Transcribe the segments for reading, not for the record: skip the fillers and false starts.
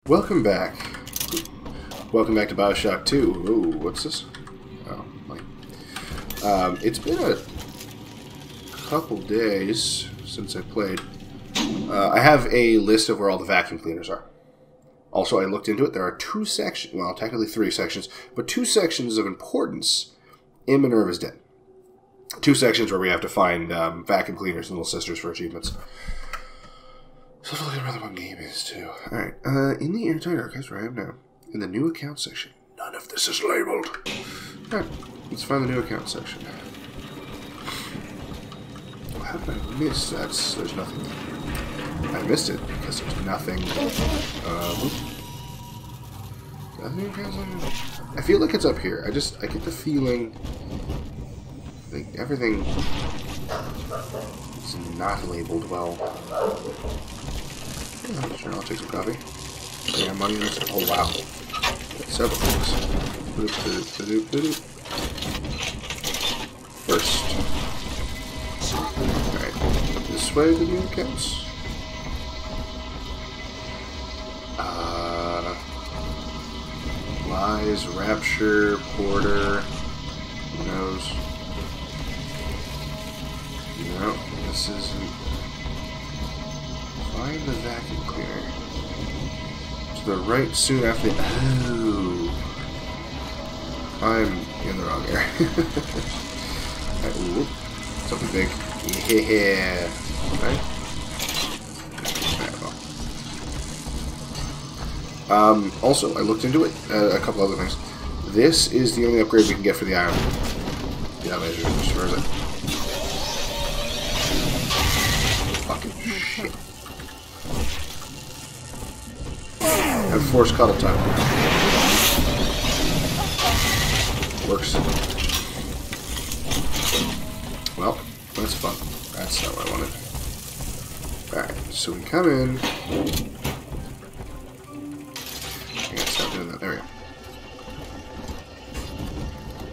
Welcome back. Welcome back to Bioshock 2. Ooh, what's this? Oh, money. It's been a couple days since I played. I have a list of where all the vacuum cleaners are. Also, I looked into it. There are two sections, well, technically three sections, but two sections of importance in Minerva's Den. Two sections where we have to find vacuum cleaners and little sisters for achievements. So let's look at what game is, too. Alright, in the Airtight Archives where I am now, in the new account section, none of this is labeled. Alright, let's find the new account section. How did I miss that? There's nothing there. I missed it because there's nothing. I feel like it's up here. I get the feeling like everything is not labeled well. Yeah, sure, I'll take some coffee. I got money in this. Oh, wow. Several things. First. Alright. This way to the new accounts. Lies, Rapture, Porter. Who knows? No, this isn't. Find the vacuum cleaner. To the right soon after the... Oh. I'm in the wrong area. Ooh. Something big. Yeah. Okay. Also, I looked into it. A couple other things. This is the only upgrade we can get for the iron. Yeah, where is it? Fucking shit. Have forced cuddle time. Works. Well, that's fun. That's not what I wanted. Alright, so we come in. I gotta stop doing that. There we go.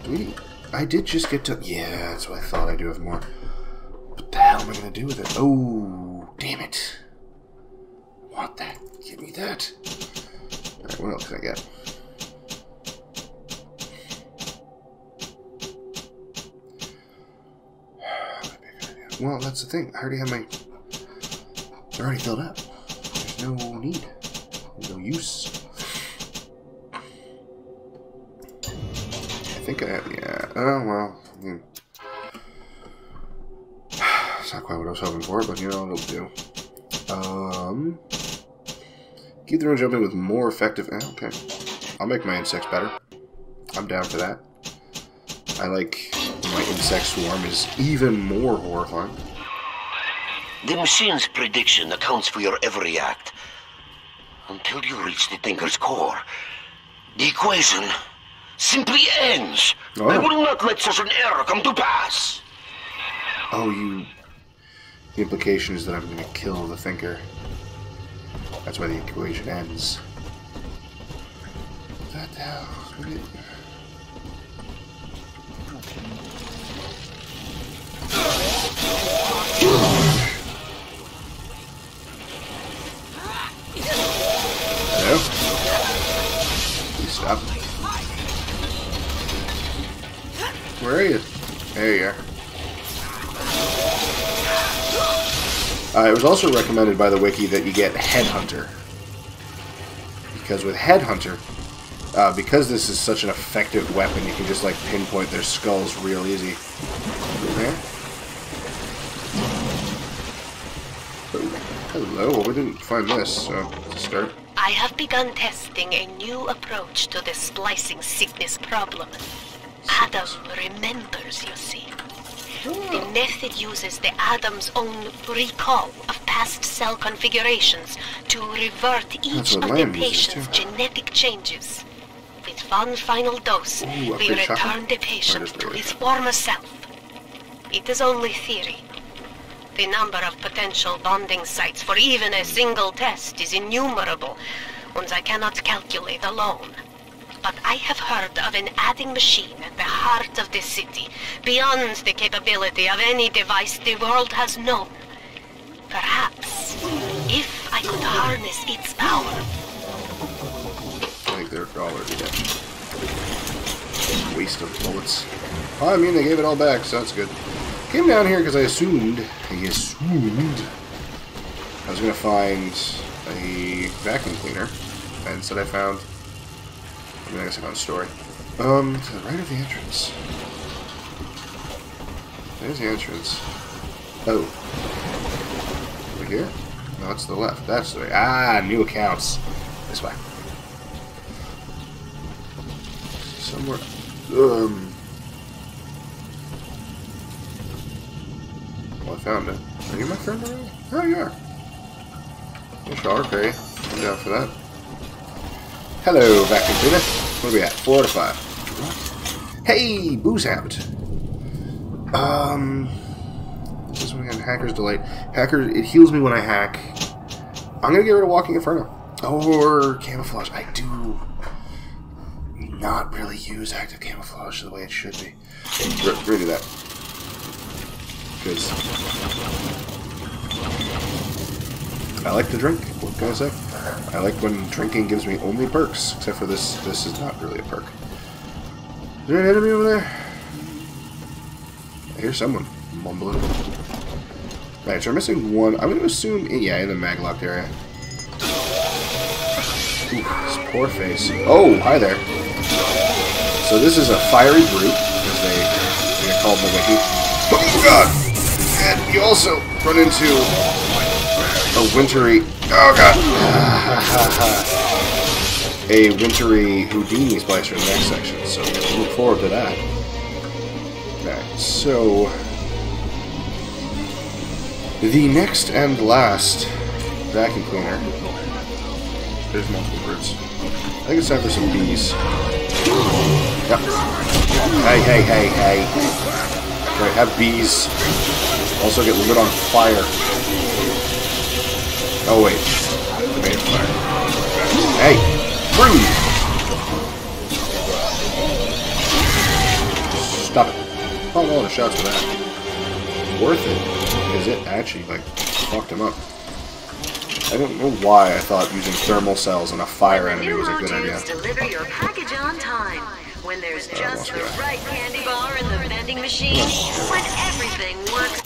Do we... I did just get to... Yeah, that's what I thought. I do have more. What the hell am I gonna do with it? Oh, damn it. I want that. Give me that. Alright, what else can I get? Well, that's the thing. I already have my... They're already filled up. There's no need. There's no use. I think I have... Yeah. Oh, well. It's not quite what I was hoping for, but you know, it'll do. Keep the run jumping with more effective... okay. I'll make my insects better. I'm down for that. I like my insect swarm is even more horrifying. The machine's prediction accounts for your every act. Until you reach the Thinker's core, the equation simply ends. Oh. I will not let such an error come to pass. Oh, you... The implication is that I'm going to kill the Thinker. That's why the equation ends. What the hell? Hello? Please stop. Where are you? There you are. It was also recommended by the wiki that you get Headhunter. Because with Headhunter, because this is such an effective weapon, you can just like pinpoint their skulls real easy. Okay. Hello, well, we didn't find this, so let's start. I have begun testing a new approach to the splicing sickness problem. Adam remembers, you see. The method uses the Adam's own recall of past cell configurations to revert each of the patient's genetic changes. With one final dose, we return the patient to his former self. It is only theory. The number of potential bonding sites for even a single test is innumerable, and I cannot calculate alone. But I have heard of an adding machine at the heart of the city, beyond the capability of any device the world has known. Perhaps, if I could harness its power, They're all already dead. Waste of bullets. Well, I mean, they gave it all back, so that's good. Came down here because I assumed I was going to find a vacuum cleaner. And instead I found... I mean, I guess I found a story. To the right of the entrance. There's the entrance. Oh. Over here? No, it's the left. That's the way. Ah, new accounts. This way. Somewhere. Well, I found it. Are you my friend already? Oh, you are. Yes, okay. I'm down for that. Hello, vacuum cleaner. What are we at? 4 out of 5. Hey, booze hound. This is when we got Hacker's Delight. Hacker, it heals me when I hack. I'm gonna get rid of Walking Inferno. Or Camouflage. I do not really use active camouflage the way it should be. We're gonna do that. Because I like to drink. What can I say? I like when drinking gives me only perks. Except for this. This is not really a perk. Is there an enemy over there? I hear someone mumbling. Right, so we're missing one. I'm going to assume, yeah, in the mag-locked area. Ooh, this poor face. Oh, hi there. So this is a fiery brute, as they call them in the wiki. Oh, God! And you also run into a wintry... Oh, God! A wintry Houdini splicer in the next section, so look forward to that. Alright, so... the next and last vacuum cleaner. There's multiple brutes. I think it's time for some bees. Yep. Hey, hey, hey, hey. Right, have bees. Also get lit on fire. Oh, wait. They made fire. Hey! Freeze! Stop it. Oh, no, the shots for that. Worth it. Because it actually, like, fucked him up. I don't know why I thought using thermal cells on a fire enemy was a good idea. Deliver your package on time. When there's just the right candy bar in the vending machine, when everything works.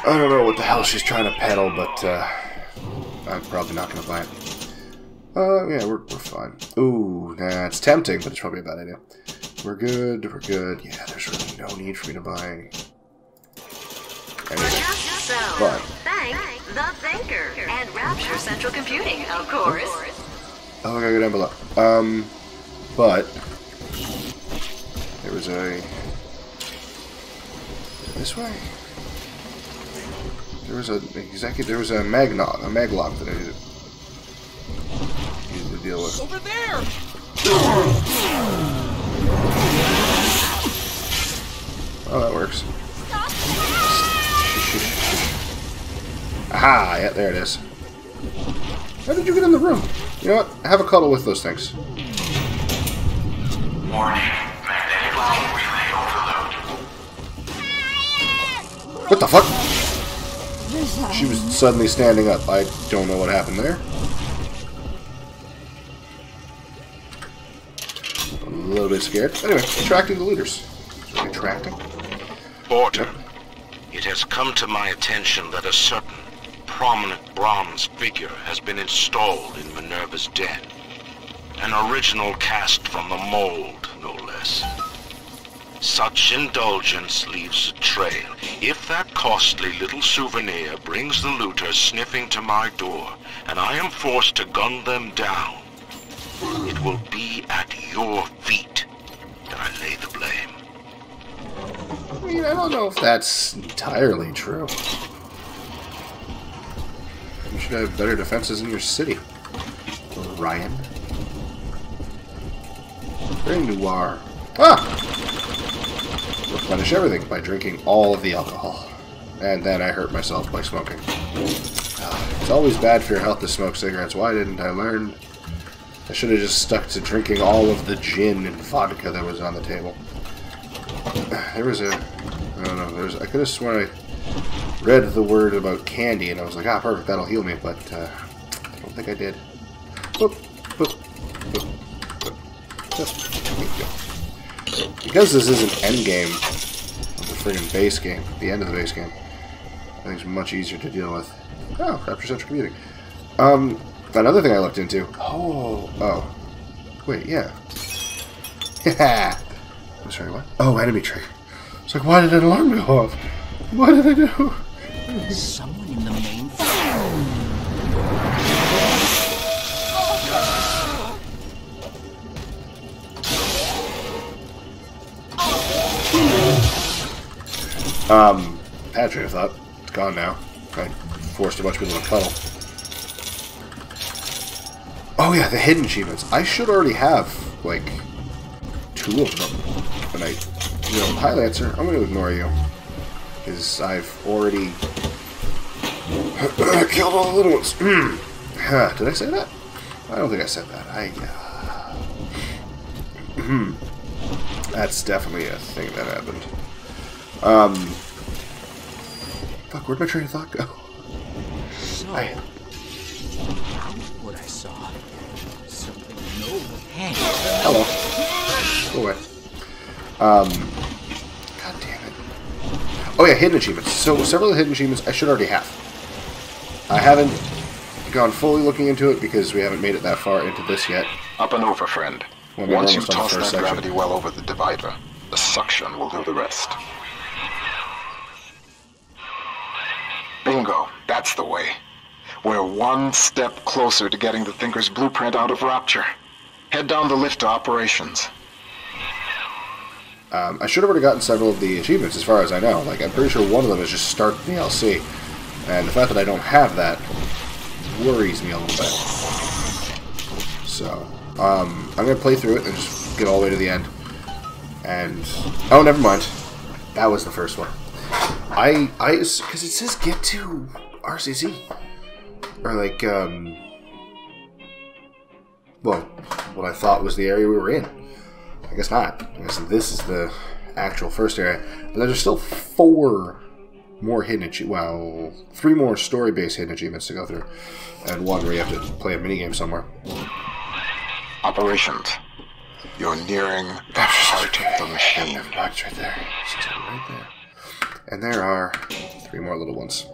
I don't know what the hell she's trying to peddle, but I'm probably not going to buy it. Yeah, we're fine. Ooh, nah, it's tempting, but it's probably a bad idea. We're good, we're good. Yeah, there's really no need for me to buy anything. But Thank the Thinker and Rapture Central Computing, of course. Oh, I gotta go down below. But there was a this way. There was a maglock that I needed to deal with. Over there. Oh, that works. Aha! Yeah, there it is. How did you get in the room? You know what? Have a cuddle with those things. Warning, magnetic line relay overload. What the fuck? She was suddenly standing up. I don't know what happened there. A little bit scared. Anyway, attracting the looters. Attracting? Order. It has come to my attention that a certain prominent bronze figure has been installed in Minerva's den. An original cast from the mold, no less. Such indulgence leaves a trail. If that costly little souvenir brings the looters sniffing to my door, and I am forced to gun them down, it will be at your feet that I lay the blame. I mean, I don't know if that's entirely true. You should have better defenses in your city, Ryan. Very noir. Ah! Replenish everything by drinking all of the alcohol. And then I hurt myself by smoking. It's always bad for your health to smoke cigarettes. Why didn't I learn? I should have just stuck to drinking all of the gin and vodka that was on the table. There was a... I don't know. I could have sworn I read the word about candy and I was like, ah, perfect, that'll heal me, but I don't think I did. Boop, boop, boop. Because this is an end game of the friggin' base game, the end of the base game, I think it's much easier to deal with. Oh, Rapture Central Computing. Another thing I looked into. Oh. Wait, yeah. I'm sorry, what? Oh, enemy trigger. It's like, why did an alarm go off? What did I do? There's someone in the main Patrick, I thought. It's gone now. I forced a bunch of people to cuddle. Oh yeah, the hidden achievements. I should already have, like, 2 of them. But hi Lancer, I'm going to ignore you. Because I've already killed all the little ones. Did I say that? I don't think I said that. That's definitely a thing that happened. Fuck, where'd my train of thought go? So, what I saw. Something no hand. Hello. Go away. God damn it. Oh yeah, hidden achievements. So several of the hidden achievements I should already have. I haven't gone fully looking into it because we haven't made it that far into this yet. Up and over, friend. Well, Once you toss that gravity well over the divider, the suction will do the rest. Bingo. That's the way. We're one step closer to getting the Thinker's blueprint out of Rapture. Head down the lift to operations. I should have already gotten several of the achievements as far as I know. Like, I'm pretty sure one of them is just start the DLC. And the fact that I don't have that worries me a little bit. So, I'm going to play through it and just get all the way to the end. And, oh, never mind. That was the first one. Because it says get to RCC. Or like, well, what I thought was the area we were in. I guess not. I guess this is the actual first area. But there's still 4 more hidden achievements. Well, 3 more story-based hidden achievements to go through. And 1 where you have to play a minigame somewhere. Operations. You're nearing the heart of the machine. It's right there. It's right there. And there are 3 more little ones.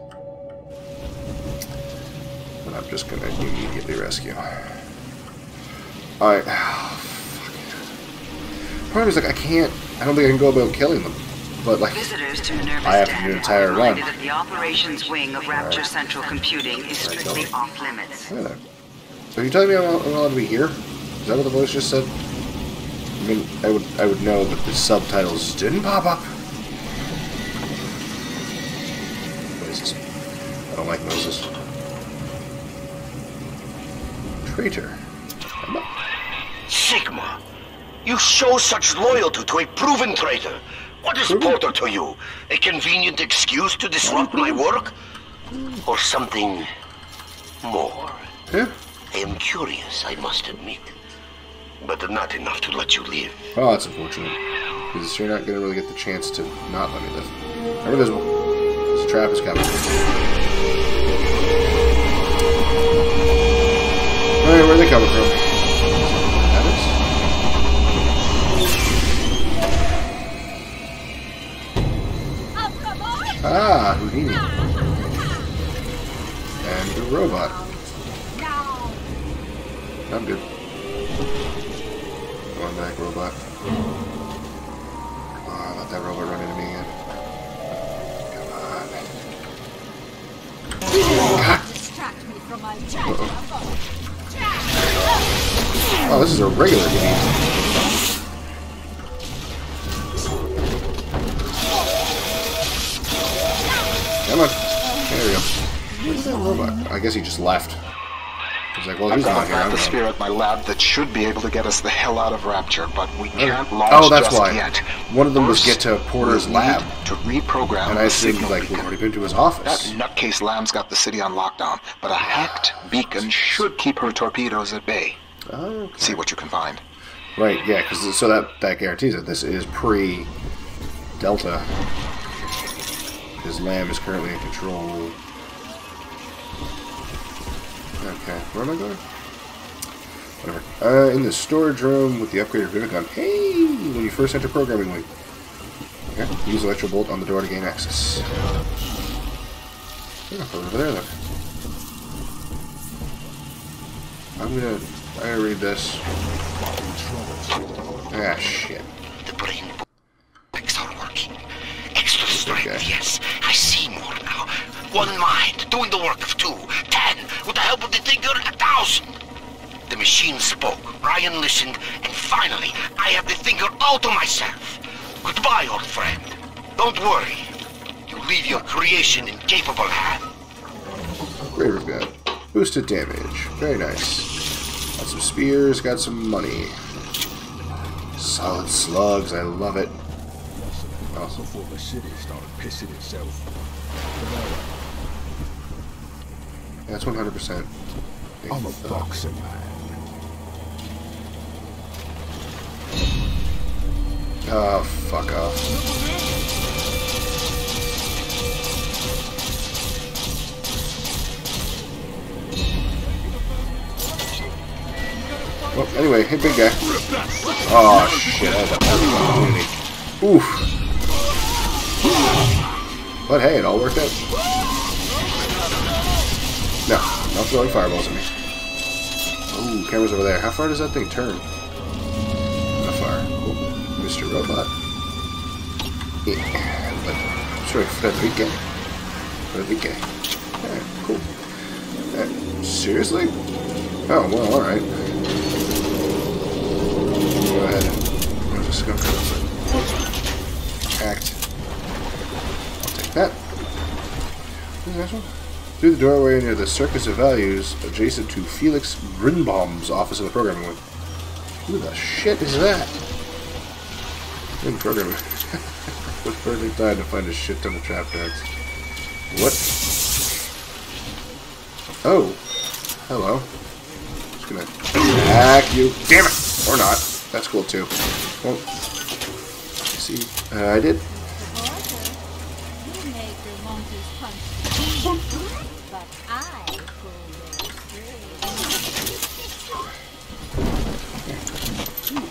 And I'm just gonna immediately rescue. Alright. Part is like I don't think I can go about killing them. But like Visitors to Minerva's I have to do an entire run. that the operations wing of Rapture Central Computing is strictly off limits. Look at that. So are you telling me I'm allowed to be here? Is that what the voice just said? I mean, I would know, but the subtitles didn't pop up. Noises. I don't like noises. Traitor. Sigma, you show such loyalty to a proven traitor. What is Porter to you? A convenient excuse to disrupt my work? Or something more? Yeah. I am curious, I must admit. But not enough to let you live. Oh, that's unfortunate. Because you're not going to really get the chance to not let me live. I'm invisible. This trap is coming. Alright, where are they coming from? Rabbits? Ah, Houdini. And the robot. I'm good. Going back, robot. Come on, let that robot run into me again. Come on. Oh, this is a regular game. Come on. There we go. Where's that robot? I guess he just left. He's like, well, he's not here. I've got an atmosphere at my lab that should be able to get us the hell out of Rapture, but we can't launch that's why. yet. One of them was get to Porter's lab. To reprogram and I assumed, like, we've already been to his office. That nutcase Lamb's got the city on lockdown, but a hacked beacon should keep her torpedoes at bay. Okay. See what you can find. Right, yeah, because so that guarantees that this is pre-Delta. His Lamb is currently in control. Okay, where am I going? Whatever. In the storage room with the upgraded rivet gun. Hey! When you first enter programming wing. Okay. Use electro bolt on the door to gain access. Yeah, over there then. I gotta read this. Ah, shit. The brain books are working. Extra strength, yes. I see more now. One mind, doing the work of 2. 10, with the help of the thinker, 1,000. The machine spoke, Ryan listened, and finally, I have the thinker all to myself. Goodbye, old friend. Don't worry. You leave your creation in capable hands. Raver gun. Boosted damage. Very nice. Got some spears, got some money. Solid slugs, I love it. Awesome. Before the city started pissing itself. That's 100%. I'm a boxer, man. Oh, fuck off. Well, anyway, hey, big guy. Oh, shit, I had that perfect opportunity. Oof. But hey, it all worked out. No, not throwing fireballs at me. Ooh, camera's over there. How far does that thing turn? Not far. Cool. Mr. Robot. Yeah, but sorry, Frederica. Alright, cool. Seriously? Oh, well, alright. Go ahead. I'll just go for act. I'll take that. What's the next one? Through the doorway near the Circus of Values, adjacent to Felix Grinbaum's office in the programming wing. Who the shit is that? In programming. With perfect time to find a shit ton of trap cards. What? Oh. Hello. Just gonna hack you. Damn it! Or not. That's cool too. Well, see, I did.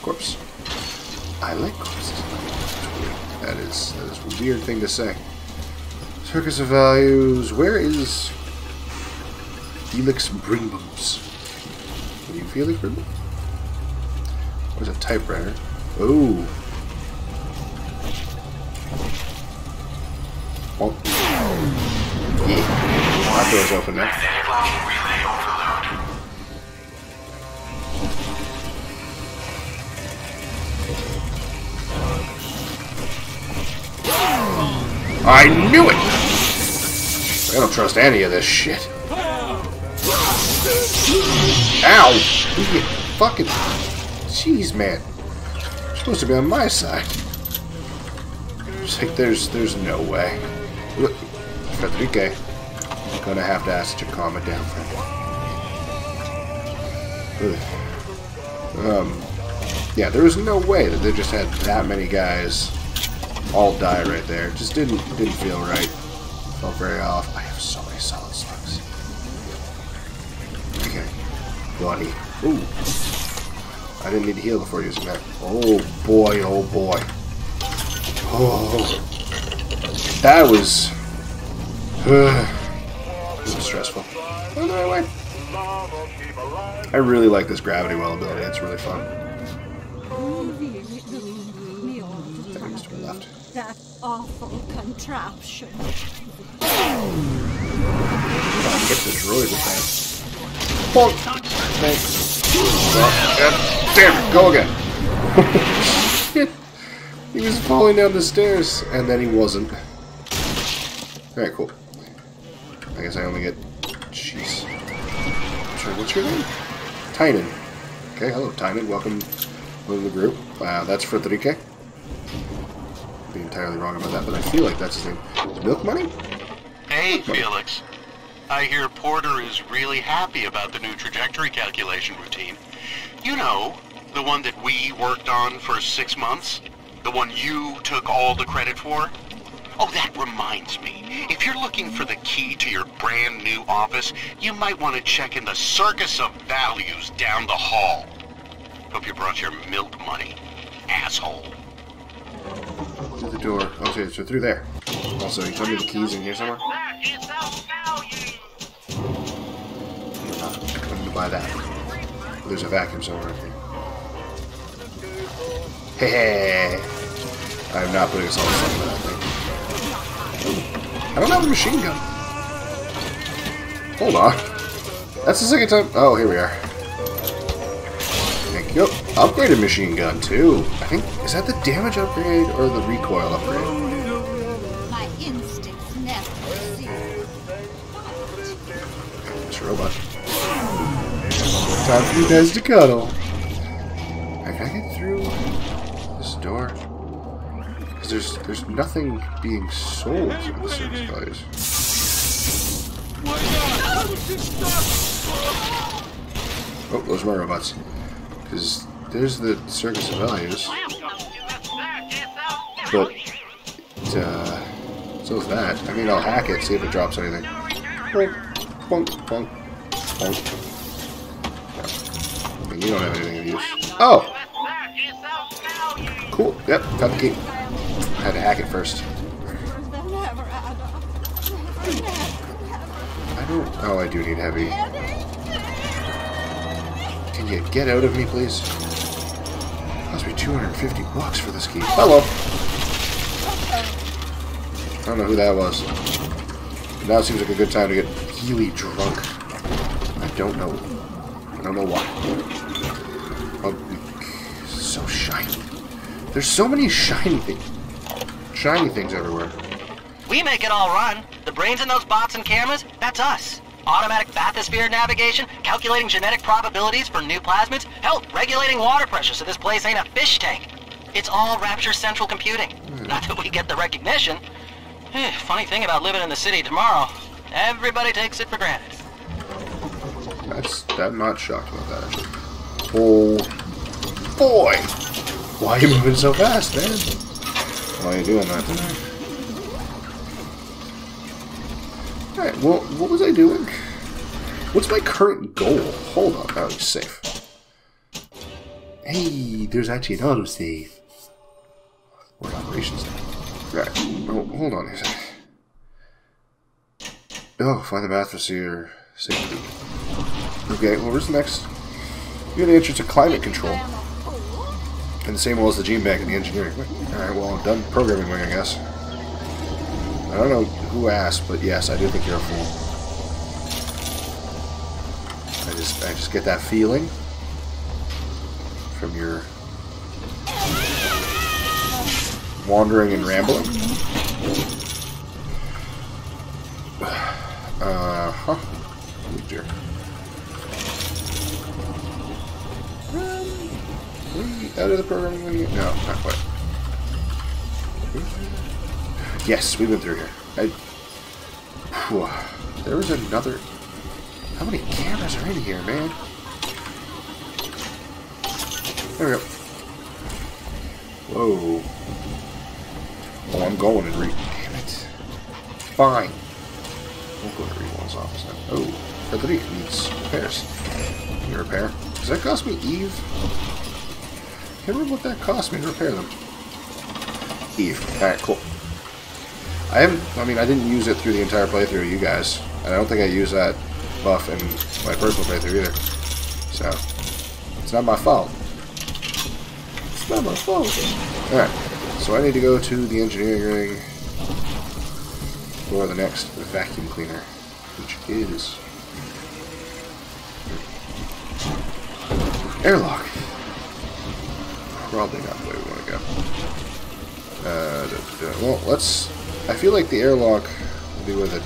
Corpse. I like corpses. That is a weird thing to say. Circus of Values. Where is Felix Brimbums? Are you Felix Brimbum? Where's a typewriter? Oh. Oh. Yeah. That door's open now. I knew it! I don't trust any of this shit. Ow! You fucking... Jeez, man. You're supposed to be on my side. It's like, there's no way. Look, Frederica. I'm gonna have to ask you to calm it down, friend. Yeah, there was no way that they just had that many guys all die right there. It just didn't feel right. Felt very off. I have so many solid slugs. Okay. Bloody. Ooh. I didn't need to heal before using that. Oh boy, oh boy. Oh. That was... it was stressful. Went the right way. I really like this gravity well ability. It's really fun. Things to the left. That awful contraption. Get the droid with that. Bonk! Thanks. Damn it, go again. He was falling down the stairs, and then he wasn't. Alright, cool. I guess I only get... Jeez. Sorry, what's your name? Tynan. Okay, hello, Tynan. Welcome to the group. That's Frederica. I'd be entirely wrong about that, but I feel like that's his name. Is Milk Money? Hey, Felix. I hear Porter is really happy about the new trajectory calculation routine. You know, the one that we worked on for 6 months? The one you took all the credit for? Oh, that reminds me. If you're looking for the key to your brand new office, you might want to check in the Circus of Values down the hall. Hope you brought your milk money, asshole. Through the door. Okay, so through there. Also, you told me the keys in here somewhere? I'm gonna buy that. There's a vacuum somewhere, I think. Hey! I'm not putting assault on that thing. I don't have a machine gun. Hold on. That's the second time. Oh, here we are. Thank you. Upgraded machine gun, too. I think. Is that the damage upgrade or the recoil upgrade? My instincts never deceive. It's a robot. Time for you guys to cuddle. Can I get through this door? Because there's nothing being sold in the service values. Oh, those are my robots. Because there's the Circus of Values. But, so is that. I mean, I'll hack it, see if it drops anything. Bonk, bonk, bonk, bonk. I mean, you don't have anything of use. Oh! Cool. Yep, got the key. I had to hack it first. I don't... Oh, I do need heavy. Can you get out of me, please? It cost me $250 for this key. Hello. I don't know who that was. But now it seems like a good time to get really drunk. I don't know. I don't know why. Oh, so shiny. There's so many shiny things everywhere. We make it all run. The brains in those bots and cameras, that's us. Automatic bathysphere navigation, calculating genetic probabilities for new plasmids, hell, regulating water pressure so this place ain't a fish tank. It's all Rapture Central Computing. Not that we get the recognition. Funny thing about living in the city tomorrow, everybody takes it for granted. I'm not shocked about that, actually. Oh, boy! Why are you moving so fast, man? Why are you doing that tonight? Alright, well, what was I doing? What's my current goal? Hold on, that was safe. Hey, there's actually an autosave. Or operations now. Right, oh, hold on a second. Oh, find the bathysphere safely. Okay, well, where's the next? You're the entrance to climate control. And the same well as the gene bank and the engineering wing. Alright, well, I'm done programming wing, I guess. I don't know who asked, but yes, I do think you're a fool. I just get that feeling from your wandering and rambling. Huh. Oh dear. Out of the programming wing? No, not quite. Yes, we've been through here. There was another... How many cameras are in here, man? There we go. Whoa. Oh, I'm going and damn it. Fine. We'll go to Rewall's office now. Oh, Frederic needs repairs. Can you repair? Does that cost me Eve? I can't remember what that cost me to repair them. Eve. Alright, cool. I didn't use it through the entire playthrough of you guys. And I don't think I used that buff in my personal playthrough either. So, it's not my fault. It's not my fault. Alright, so I need to go to the engineering ring for the next vacuum cleaner, which is... airlock. Probably not the way we want to go. Well, let's... I feel like the airlock will be where the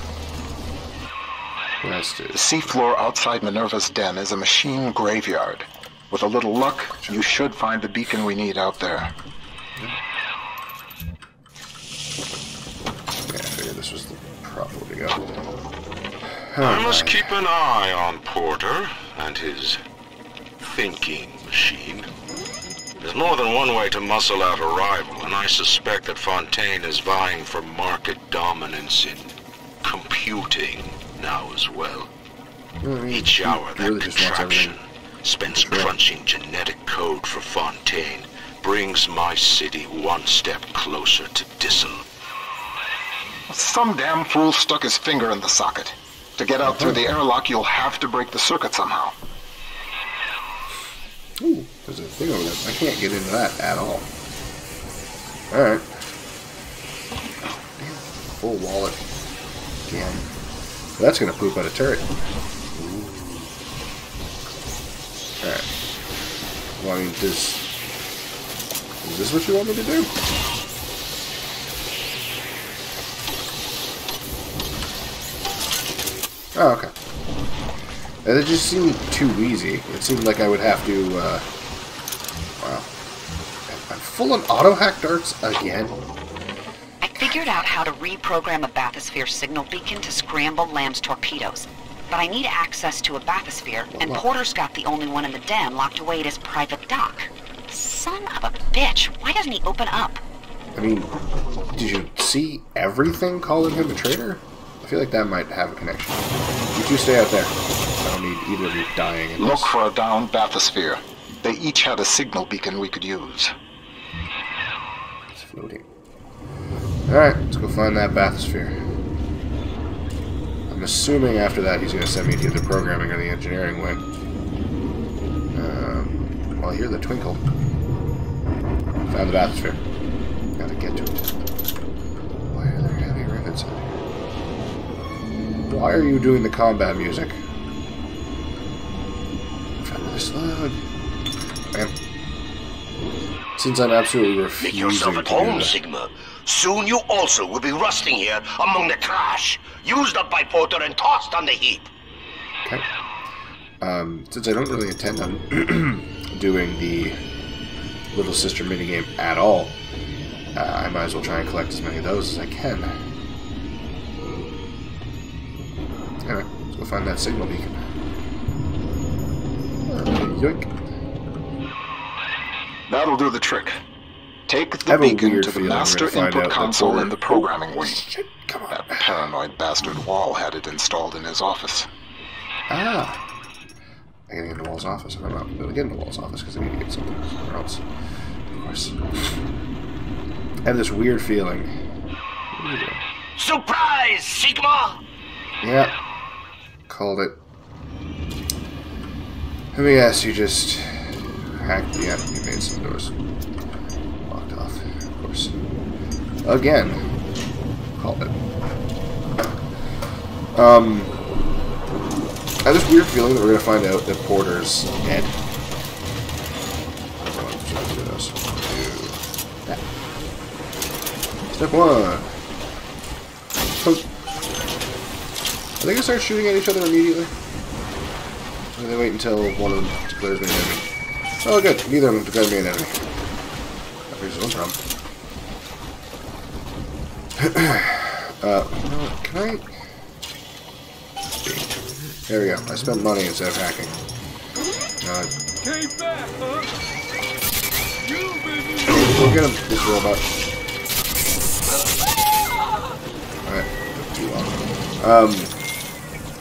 rest is. The seafloor outside Minerva's den is a machine graveyard. With a little luck, you should find the beacon we need out there. Yeah, I figured this was the proper way to go. I must keep an eye on Porter and his thinking machine. There's more than one way to muscle out a rival, and I suspect that Fontaine is vying for market dominance in computing now as well. Each hour that contraption spends crunching genetic code for Fontaine brings my city one step closer to dissolution. Some damn fool stuck his finger in the socket. To get out through the airlock, you'll have to break the circuit somehow. Ooh, there's a thing over there. I can't get into that at all. Alright. Full wallet. Again. That's gonna poop out a turret. Alright. Well, I mean, is this what you want me to do? Oh, okay. It just seemed too easy. It seemed like I would have to, wow. I'm full on auto-hack darts again. I figured out how to reprogram a bathysphere signal beacon to scramble Lamb's torpedoes. But I need access to a bathysphere, and Porter's got the only one in the den locked away at his private dock. Son of a bitch, why doesn't he open up? I mean, did you see everything calling him a traitor? I feel like that might have a connection. You two stay out there. I don't need either of you dying in this. Look for a downed bathysphere. They each had a signal beacon we could use. It's floating. Alright, let's go find that bathysphere. I'm assuming after that he's going to send me to the programming or the engineering wing. Well, I hear the twinkle. Found the bathysphere. Gotta get to it. Why are there heavy rivets in here? Why are you doing the combat music? Found the slug. Man. Since I'm absolutely refusing Make yourself to at do home, that. Sigma. Soon you also will be rusting here among the trash, used up by Porter and tossed on the heap. Okay. Since I don't really intend on doing the Little Sister minigame at all, I might as well try and collect as many of those as I can. Anyway, let's go find that signal beacon. Yoink. That'll do the trick. Take the beacon to the master input console in the programming wing. Come on. That paranoid bastard Wall had it installed in his office. Ah. I gotta get into Wall's office. I'm not going to get into Wall's office because I need to get something somewhere else. Of course. I have this weird feeling. What are you doing? Surprise, Sigma! Yeah. Called it. Let me guess, you just hacked the app. You made some doors. Locked off, of course. Again. Called it. I have this weird feeling that we're going to find out that Porter's dead. Step one. Are they going to start shooting at each other immediately? Or do they wait until one of them declares me an enemy? Oh good, neither of them declared me an enemy. That brings no problem. Can I... There we go. I spent money instead of hacking. Came back, huh? Go get him, this robot. Alright, too long.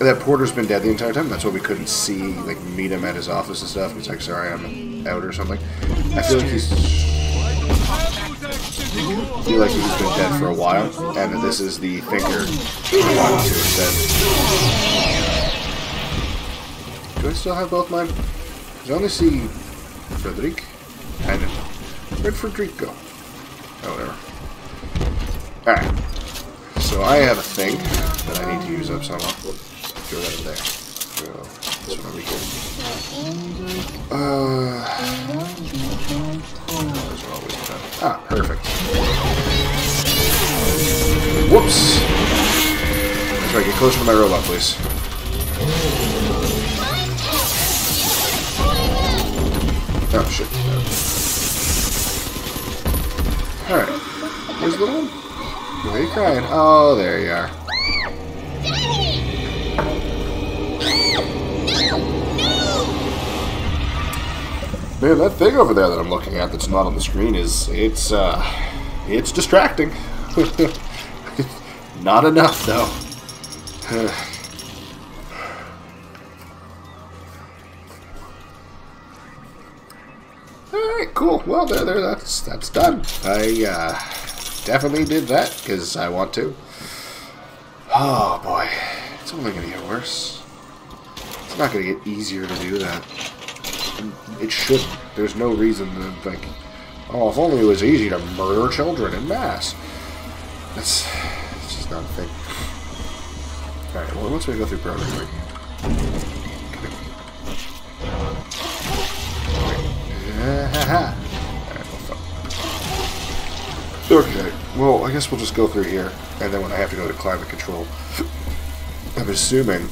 That Porter's been dead the entire time. That's why we couldn't see, like, meet him at his office and stuff. He's like, sorry, I'm out or something. I feel like he's been dead for a while, and that this is the thinker we wanted to instead. Do I still have both mine? Because I only see Frederic and Red Frederico. Oh, whatever. Alright. So I have a thing that I need to use up somehow. Throw that in there. So, this one over here. Those are always done. Ah, perfect. Whoops! That's right, get closer to my robot, please. Oh, shit. Alright. Where's the little one? Why are you crying? Oh, there you are. Man, that thing over there that I'm looking at that's not on the screen it's distracting. Not enough, though. Alright, cool. Well, that's done. I definitely did that, because I want to. Oh, boy. It's only going to get worse. It's not going to get easier to do that. It shouldn't. There's no reason to think, oh, if only it was easy to murder children en masse. It's just not a thing. Alright, well, once we go through programming. Okay, well, I guess we'll just go through here, and then when I have to go to climate control, I'm assuming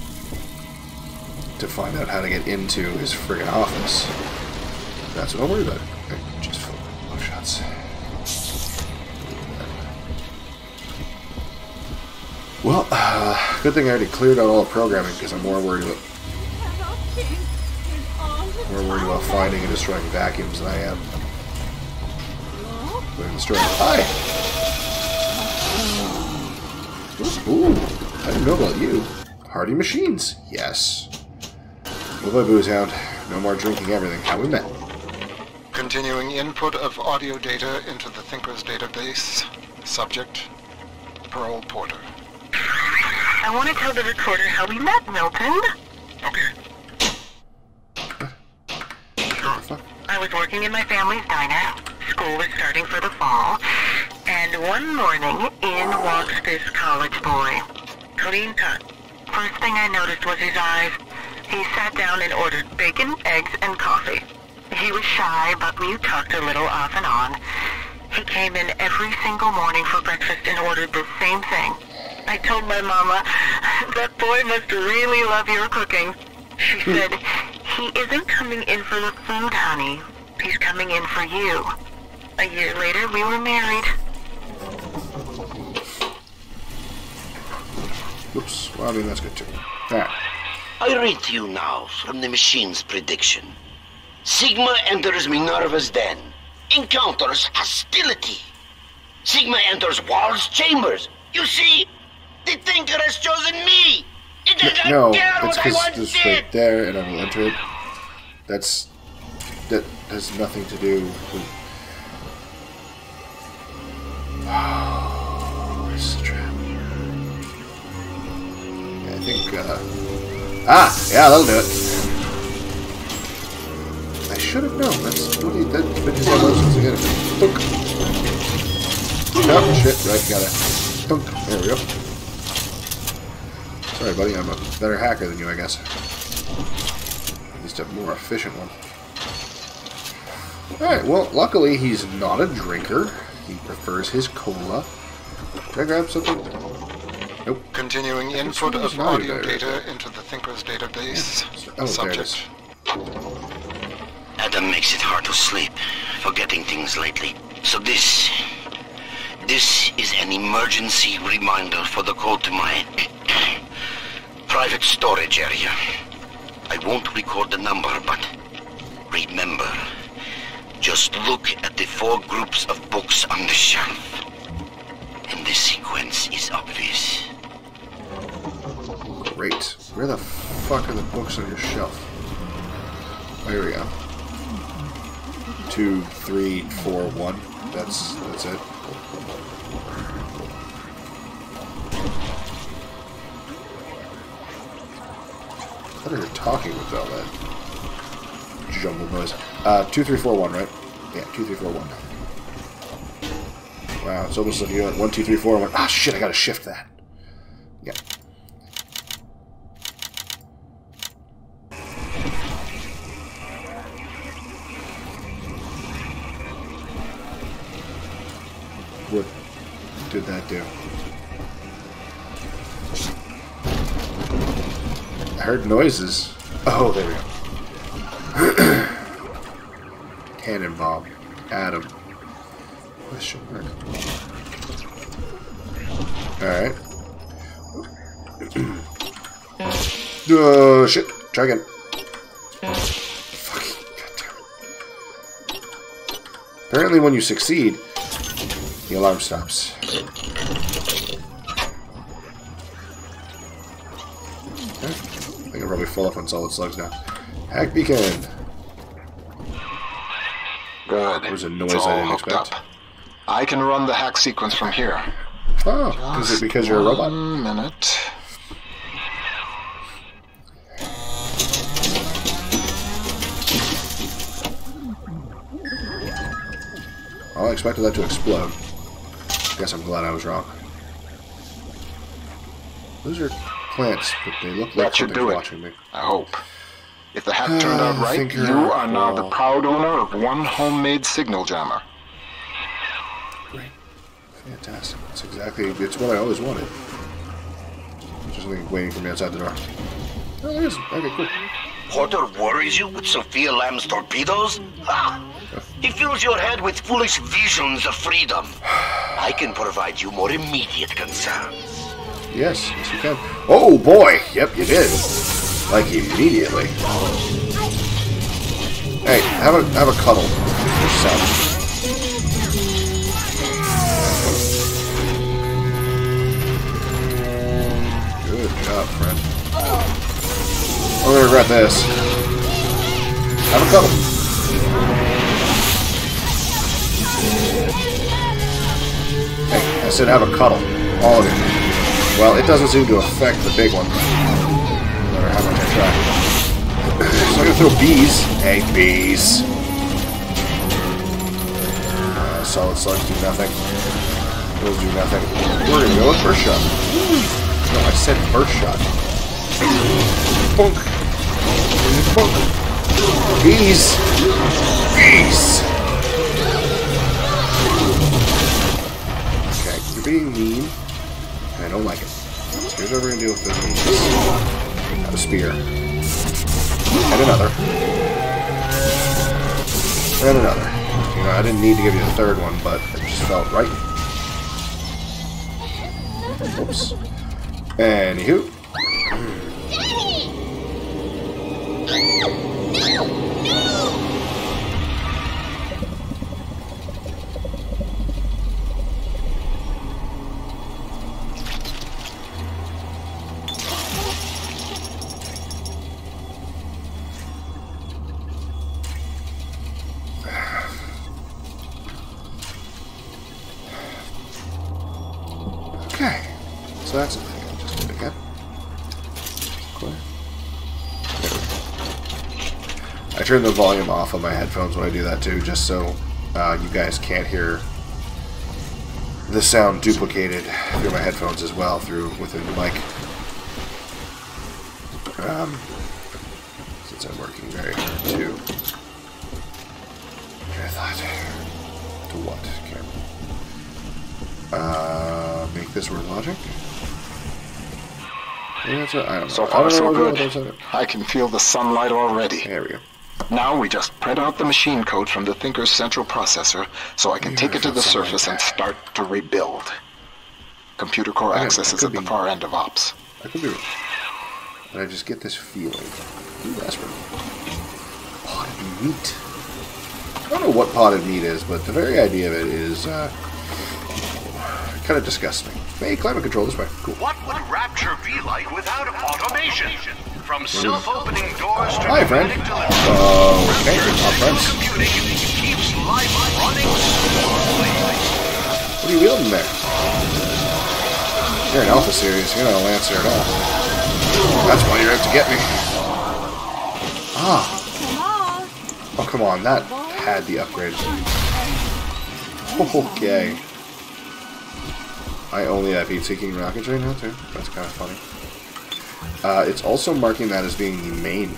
to find out how to get into his friggin' office. That's what I'll worry about. Okay, just full low shots. Well, good thing I already cleared out all the programming because I'm more worried about finding and destroying vacuums than I am destroying. Hi. Ooh, I didn't know about you. Hardy machines, yes. Well, boy, Booze Hound. No more drinking everything. How we met. Continuing input of audio data into the Thinker's database. Subject, Pearl Porter. I want to tell the recorder how we met, Milton. Okay. Sure. I was working in my family's diner. School was starting for the fall. And one morning, in walks this college boy. Clean cut. First thing I noticed was his eyes. He sat down and ordered bacon, eggs, and coffee. He was shy, but we talked a little off and on. He came in every single morning for breakfast and ordered the same thing. I told my mama, that boy must really love your cooking. She said, he isn't coming in for the food, honey. He's coming in for you. A year later, we were married. Oops. Well, I mean, that's good too. Alright. I read to you now from the machine's prediction. Sigma enters Minerva's den. Encounters hostility. Sigma enters Wall's chambers. You see? The Thinker has chosen me! It doesn't no, care that's what I once because did! right there, and I will enter it. That has nothing to do with... Oh, this is a trap. Yeah, I think, yeah, that'll do it. I should have known. That's been his MO since the beginning. Thunk. Oh, shit, right, got it. Thunk. There we go. Sorry, buddy, I'm a better hacker than you, I guess. At least a more efficient one. Alright, well, luckily he's not a drinker. He prefers his cola. Can I grab something? Nope. Continuing input of audio data into the Thinker's database. Oh, Subject. Adam makes it hard to sleep, forgetting things lately. So this is an emergency reminder for the code to my private storage area. I won't record the number, but remember, just look at the 4 groups of books on the shelf. And the sequence is obvious. Great. Where the fuck are the books on your shelf? Oh, here we go. 2, 3, 4, 1. That's it. I thought you were talking with all that jumbled noise. 2, 3, 4, 1, right? Yeah, 2, 3, 4, 1. Wow, it's almost like you went 1, 2, 3, 4, and went, ah, shit, I gotta shift that. Yeah. What did that do? I heard noises. Oh, there we go. Cannon bomb. Adam. Question mark. Alright. Shit. Try again. Fucking goddamn it. Apparently when you succeed, the alarm stops. Okay. I think I'm probably full up on solid slugs now. Hack beacon! Good. There was a noise it's I all didn't hooked expect. up. I can run the hack sequence from here. Oh, is it because you're a robot? 1 minute. I expected that to explode. Guess I'm glad I was wrong. Those are plants, but they look like something's watching me. I hope. If the hack turned out right, you are now the proud owner of one homemade signal jammer. Great. Fantastic. It's what I always wanted. Just something waiting for me outside the door. Oh, there is. Okay, cool. Porter worries you with Sophia Lamb's torpedoes? Ha! He fills your head with foolish visions of freedom. I can provide you more immediate concerns. Yes, yes you can. Oh boy! Yep, you did. Like immediately. Hey, have a cuddle yourself. Good job, friend. I'm gonna regret this. Have a cuddle. Hey, I said have a cuddle. All of it. Well, it doesn't seem to affect the big one. No matter how much I try. So I'm gonna throw bees. Hey, bees. Solid slugs do nothing. Those do nothing. We're gonna go with first shot. No, I said first shot. Bunk. Bunk. Bees. Bees. Okay, you're being mean. I don't like it. So here's what we're gonna do with the bees. Have a spear. And another. And another. You know, I didn't need to give you the third one, but it just felt right. Oops. Anywho. Okay, so that's the thing I just did again. Clear. I turn the volume off on my headphones when I do that too, just so you guys can't hear the sound duplicated through my headphones as well within the mic. Since I'm working very hard too. I thought, to what camera? Make this worth logic? Yeah, that's what, I don't know. So far, so good. I can feel the sunlight already. There we go. Now we just print out the machine code from the Thinker's central processor so I can take it to the surface and start to rebuild. Computer core access is at the far end of ops. I could be wrong. But I just get this feeling. Ooh, aspirin. Potted meat. I don't know what potted meat is, but the very idea of it is kind of disgusts me. Hey, climate control this way. Cool. What would Rapture be like without automation? From self-opening doors to hi, friend. delivery. Okay, our friends. Computing keeps life running smoothly. What are you wielding there? You're an Alpha series. You're not a Lancer at all. That's why you're out to get me. Ah. Oh, come on. That had the upgrade. Okay. I only have heat-seeking rockets right now, too. That's kind of funny. It's also marking that as being the main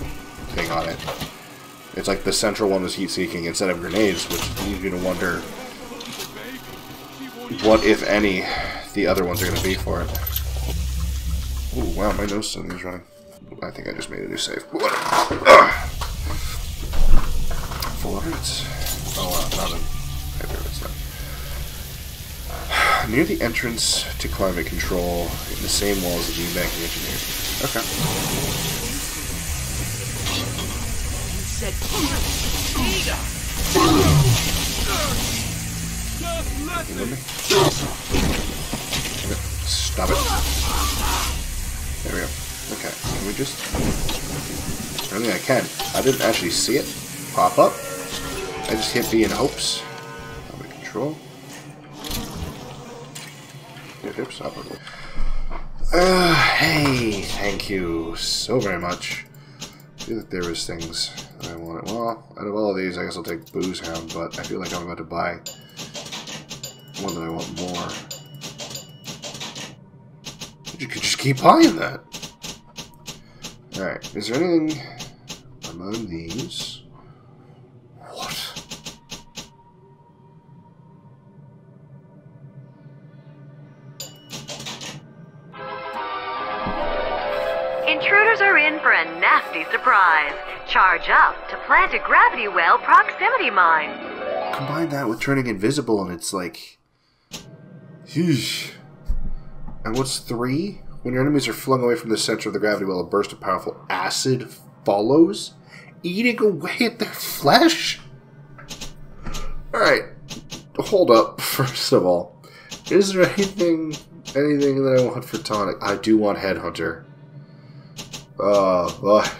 thing on it. It's like the central one was heat-seeking instead of grenades, which leads you to wonder what, if any, the other ones are going to be for it. Ooh, wow, my nose suddenly is running. I think I just made a new save. Full of roots. Oh, not in heavy roots, though. Near the entrance to climate control, in the same walls as the banking engineer. Okay. You with me? Stop it. There we go. Okay, can we just... I don't think I can. I didn't actually see it pop up. I just hit B in hopes. Under control. Oops, up. Hey, thank you so very much. I feel like there was things that I wanted. Well, out of all of these, I guess I'll take Booze Hound, but I feel like I'm about to buy one that I want more. You could just keep buying that. Alright, is there anything among these? What? Intruders are in for a nasty surprise. Charge up to plant a gravity well proximity mine. Combine that with turning invisible and it's like... Sheesh. And what's 3? When your enemies are flung away from the center of the gravity well, a burst of powerful acid follows, eating away at their flesh? Alright. Hold up, first of all. Is there anything that I want for tonic? I do want Headhunter. But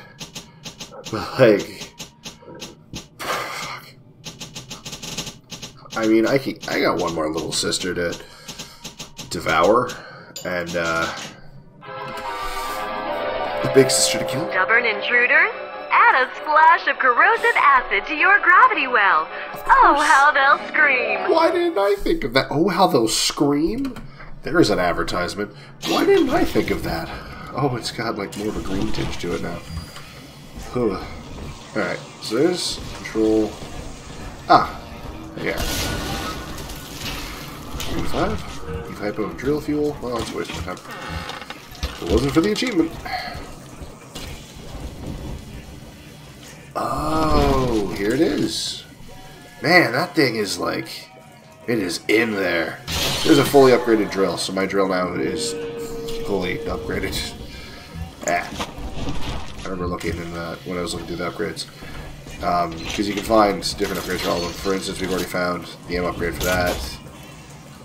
like... Fuck. I mean, I got one more little sister to devour, and the big sister to kill. Stubborn intruders? Add a splash of corrosive acid to your gravity well. Oh, how they'll scream. Why didn't I think of that? Oh, how they'll scream? There's an advertisement. Why didn't I think of that? Oh, it's got like more of a green tinge to it now. Alright, so there's control. Ah, yeah. 25. Type of drill fuel. Well, it's a waste of time. It wasn't for the achievement. Oh, here it is. Man, that thing is like... It is in there. There's a fully upgraded drill, so my drill now is fully upgraded. I remember looking in that when I was looking through the upgrades. Because you can find different upgrades for all of them. For instance, we've already found the M upgrade for that.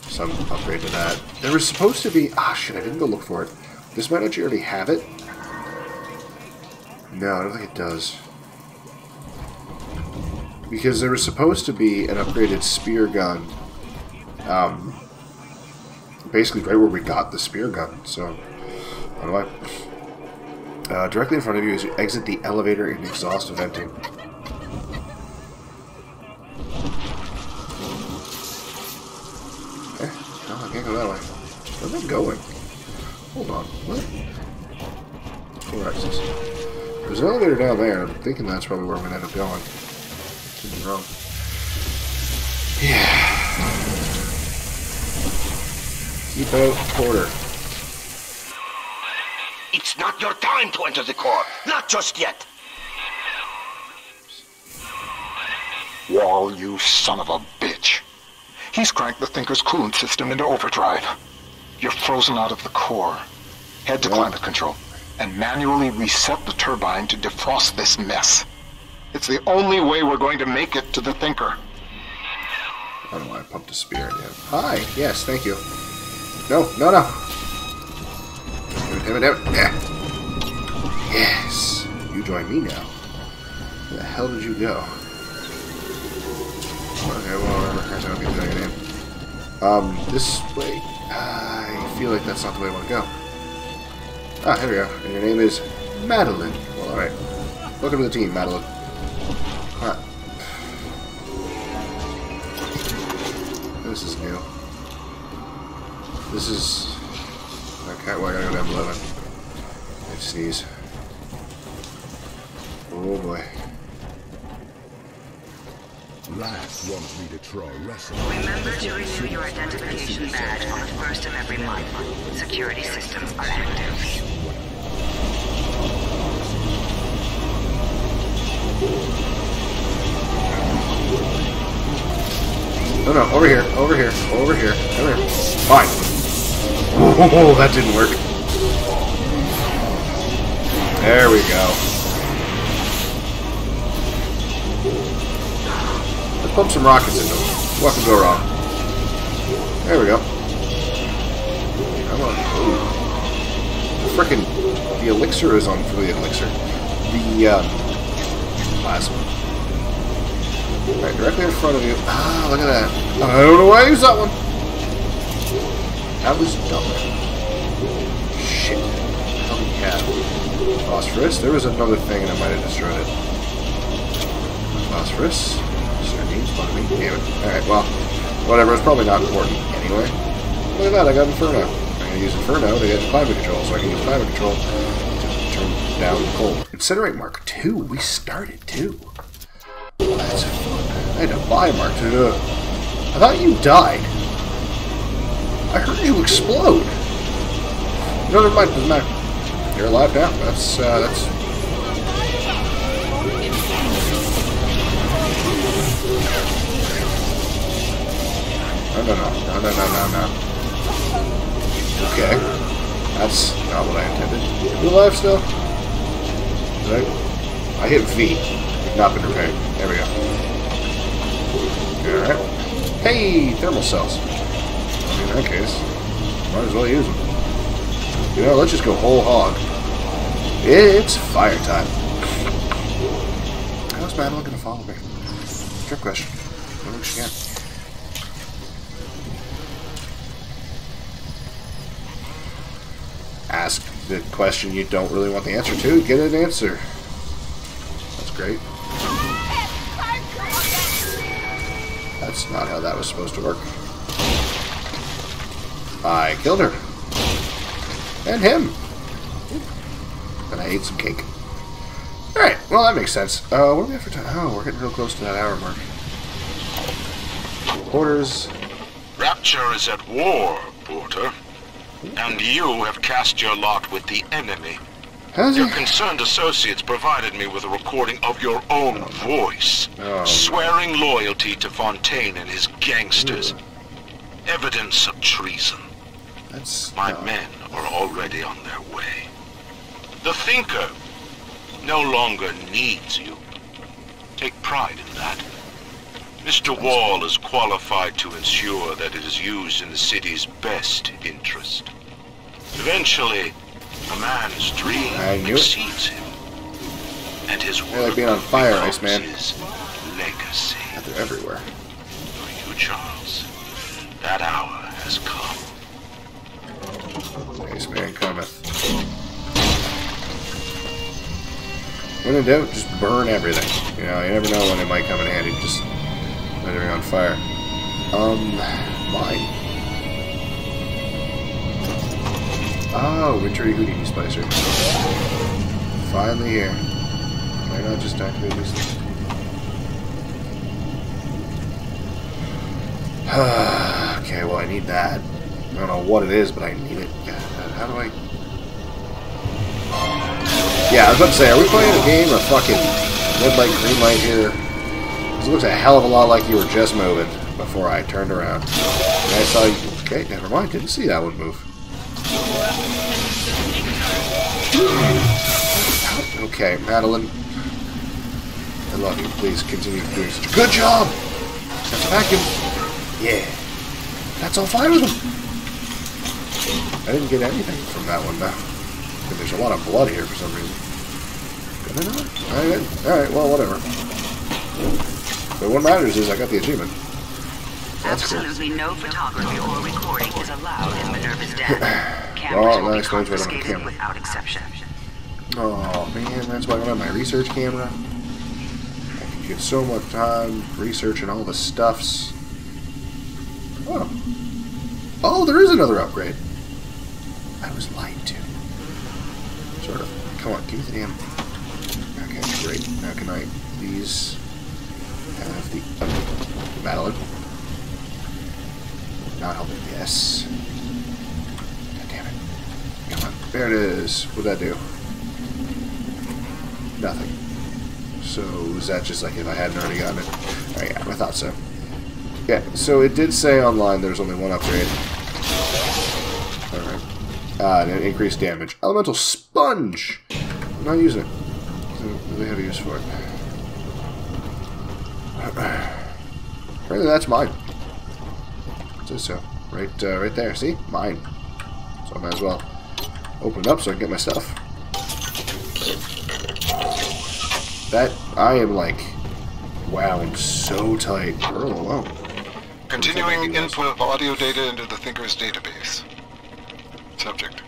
Some upgrade to that. There was supposed to be... Ah, shit, I didn't go look for it. This might actually already have it. No, I don't think it does. Because there was supposed to be an upgraded spear gun. Basically right where we got the spear gun. So, how do I... directly in front of you as you exit the elevator in exhaust venting. I can't go that way. Where am I going? Hold on. What? Door access. There's an elevator down there. I'm thinking that's probably where I'm going to end up going. Could be wrong. Yeah. Keep out, Porter. It's not your time to enter the core. Not just yet. Wall, you son of a bitch. He's cranked the Thinker's coolant system into overdrive. You're frozen out of the core. Head to climate control and manually reset the turbine to defrost this mess. It's the only way we're going to make it to the Thinker. I don't know why I pumped a spear in him. Hi, yes, thank you. No, no, no. Damn it. Yes, you join me now. Where the hell did you go? Okay, well, whatever. I don't get your name. This way. I feel like that's not the way I want to go. Ah, here we go. And your name is Madeline. Well, alright. Welcome to the team, Madeline. Huh. This is new. This is... Okay, well, I gotta go down below then. I sneeze. Oh boy. Last wants me to try wrestling. Remember to renew your identification badge on the first of every month. Security systems are active. No, no, over here, over here, over here, over here. Fine. Oh, that didn't work. There we go. Let's pump some rockets into them. What can go wrong? There we go. Come on. Frickin' the elixir is on for the elixir. The plasma. Alright, directly in front of you. Ah, look at that. I don't know why I used that one. That was dumb. Shit. How do we have phosphorus? There was another thing and I might have destroyed it. Phosphorus. Sardines, fuck me. Damn it. Alright, well, whatever. It's probably not important anyway. Look at that, I got Inferno. I'm going to use Inferno to get climate control, so I can use climate control to turn down the cold. Incinerate Mark 2. We started 2. That's fun. I had to buy Mark 2. I thought you died. I heard you explode. No, never mind. Doesn't matter. You're alive now. That's. No. Okay. That's not what I intended. You alive still? Right? I hit V. Not been repaired. There we go. Alright. Hey! Thermal cells. In that case, might as well use them. You know, let's just go whole hog. It's fire time. How's Madeline gonna follow me? Trick question. I don't think she can. Ask the question you don't really want the answer to, get an answer. That's great. That's not how that was supposed to work. I killed her. And him. And I ate some cake. Alright, well that makes sense. What do we have for time? Oh, we're getting real close to that hour mark. Quarters. Rapture is at war, Porter. And you have cast your lot with the enemy. Your concerned associates provided me with a recording of your own voice, swearing loyalty to Fontaine and his gangsters. Evidence of treason. My men are already on their way. The Thinker no longer needs you. Take pride in that. Mr. Wall is qualified to ensure that it is used in the city's best interest. Eventually, a man's dream exceeds him, and his work like being on fire, Iceman. His legacy. They're everywhere. For you, Charles, that hour has come. Iceman cometh. When in doubt, just burn everything. You know, you never know when it might come in handy. Just let it on fire. Mine. Oh, Wintry Houdini Splicer. Finally here. Why not just activate these things? Okay, well I need that. I don't know what it is, but I need it. How do I... Yeah, I was about to say, are we playing a game or fucking red light, green light here? Because it looks a hell of a lot like you were just moving before I turned around. And I saw you... Okay, never mind. Didn't see that one move. Okay, Madeline. I love you. Please continue doing such a good job! That's vacuum. Yeah. That's all fine with them. I didn't get anything from that one, though. There's a lot of blood here for some reason. Did I not? Alright, well, whatever. But what matters is I got the achievement. That's absolutely cool. No photography or recording is allowed in Minerva's den. Well, that explains why I don't have a camera. Without exception. Oh man, that's why I don't have my research camera. I can get so much time researching all the stuffs. Oh. Oh, there is another upgrade. I was lied to. Sort of. Come on, give me the damn... Okay, great. Now can I please have the... Madeline. Not helping. Yes. God damn it. Come on. There it is. What'd that do? Nothing. So, is that just like if I hadn't already gotten it? Oh, yeah, I thought so. Yeah, so it did say online there's only one upgrade. Alright. And increased damage. Elemental Sponge! I'm not using it. I don't really have a use for it. Apparently that's mine. It says so. Right there. See? Mine. So I might as well open it up so I can get my stuff. That, I am like wound so tight. Pearl alone. Continuing input of audio data into the Thinker's database. Subject: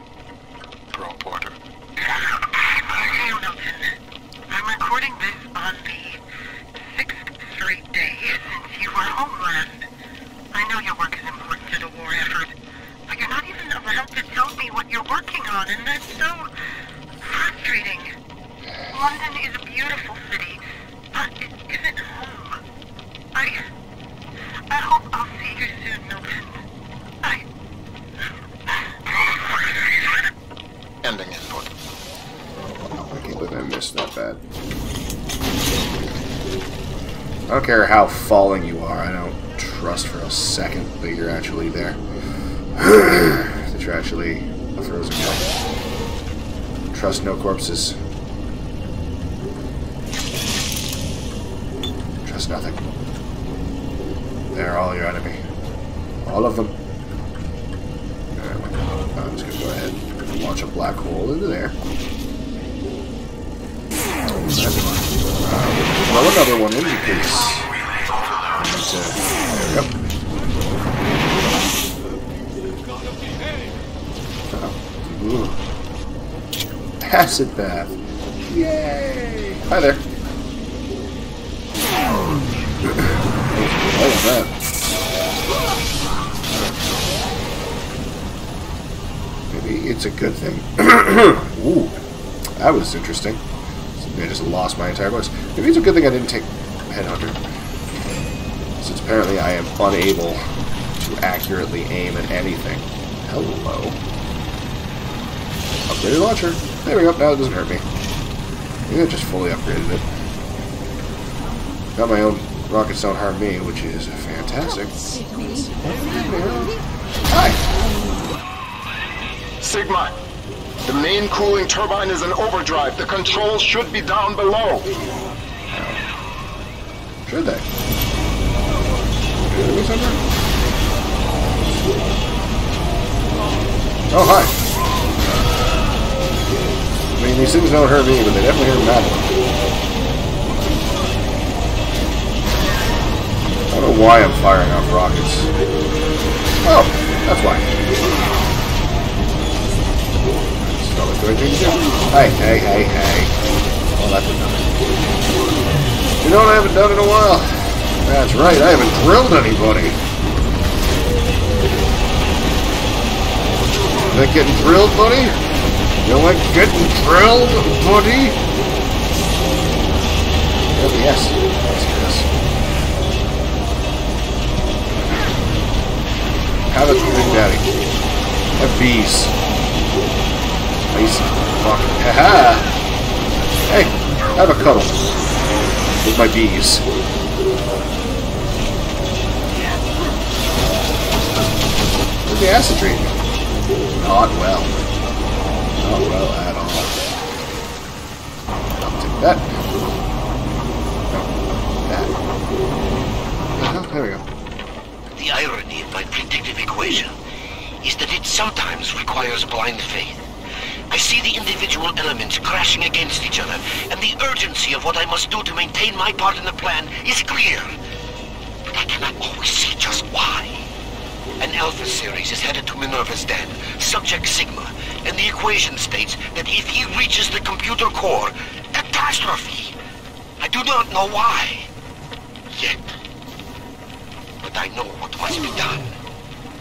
Pearl Porter. Okay, Milton. I'm recording this on the 6th straight day since you were home last. I know your work is important to the war effort, but you're not even allowed to tell me what you're working on, and that's so frustrating. London is a beautiful city, but it isn't home. I hope I'll see you soon, Milton. Ending input. I can't believe I missed that bad. I don't care how falling you are, I don't trust for a second that you're actually there. That you're actually a frozen guy. Trust no corpses. Trust nothing. They're all your enemy. All of them. I'm just going to go ahead and launch a black hole into there. Throw another one in because... there we go. Acid bath. Yay! Hi there. What was that? Maybe it's a good thing. Ooh, that was interesting. I just lost my entire voice. Maybe it's a good thing I didn't take Headhunter, since apparently I am unable to accurately aim at anything. Hello. Upgraded launcher. There we go. Now it doesn't hurt me. Maybe I just fully upgraded it. Got my own rockets don't harm me, which is fantastic. Hi. Sigma, the main cooling turbine is in overdrive. The controls should be down below. Should they? Oh, hi. I mean, these things don't hurt me, but they definitely hurt Madeline. I don't know why I'm firing off rockets. Oh, that's why. That's not like the right thing to do. Hey. Oh, that did nothing. You know what I haven't done in a while? That's right, I haven't drilled anybody. You like getting drilled, buddy? You like getting drilled, buddy? Yes. Have it, Big Daddy. Have bees. Nice. Haha. Hey, have a cuddle with my bees. Where's the acid treatment? Not well. Not well at all. I'll take that. No, that. There we go. The irony of my predictive equation is that it sometimes requires blind faith. I see the individual elements crashing against each other, and the urgency of what I must do to maintain my part in the plan is clear. But I cannot always see just why. An Alpha series is headed to Minerva's den, subject Sigma, and the equation states that if he reaches the computer core, catastrophe. I do not know why. Yet. But I know what must be done.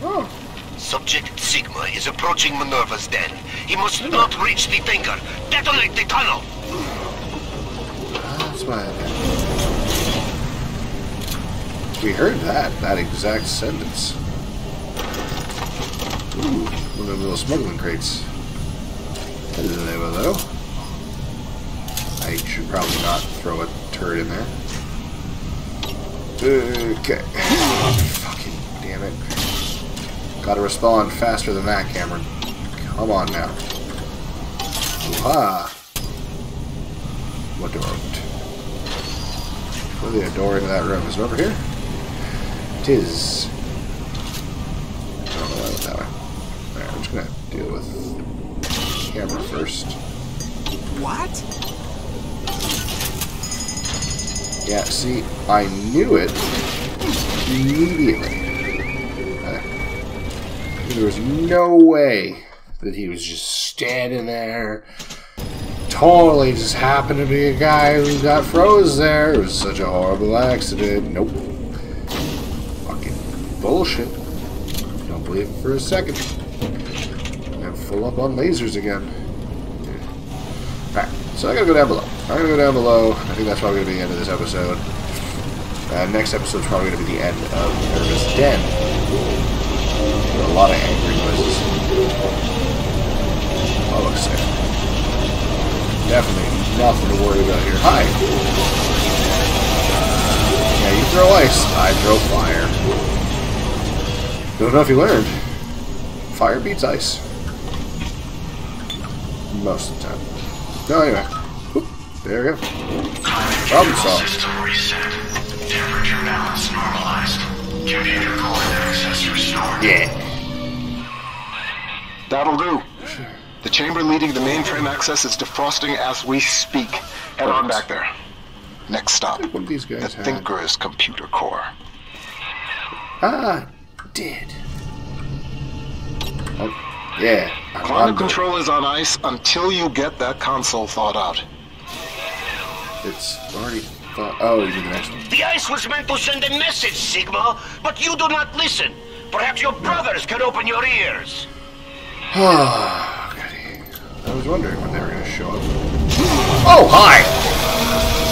Oh. Subject Sigma is approaching Minerva's den. He must not reach the Thinker. Detonate the tunnel! That's why we heard that exact sentence. Ooh, one of the little smuggling crates. Hello. I should probably not throw a turret in there. Okay. Fucking damn it. Gotta respond faster than that, Cameron. Come on now. Ooh-ha. What door opened? Where's the door into that room? Is it over here? It is. That way. Alright, I'm just gonna deal with the camera first. What? Yeah, see, I knew it immediately. There was no way that he was just standing there. Totally just happened to be a guy who got froze there. It was such a horrible accident. Nope. Fucking bullshit. Don't believe it for a second. I'm full up on lasers again. Alright, so I gotta go down below. I'm gonna go down below. I think that's probably gonna be the end of this episode. Next episode's probably gonna be the end of Minerva's Den. A lot of angry noises. Oh, looks safe. Definitely nothing to worry about here. Hi! Yeah, you throw ice. I throw fire. Don't know if you learned. Fire beats ice. Most of the time. No, anyway. Whoop, there we go. Problem solved. System reset. Temperature balance normalized. Computer core access restored. Yeah. That'll do. The chamber leading the mainframe access is defrosting as we speak. Head on back there. Next stop. What do these guys the Thinker's computer core. Ah, did. Oh, yeah. Climate control is on ice until you get that console thawed out. It's already thawed. Oh, you mean the next one. The ice was meant to send a message, Sigma, but you do not listen. Perhaps your brothers can open your ears. Oh, goody. I was wondering when they were going to show up. Oh, hi!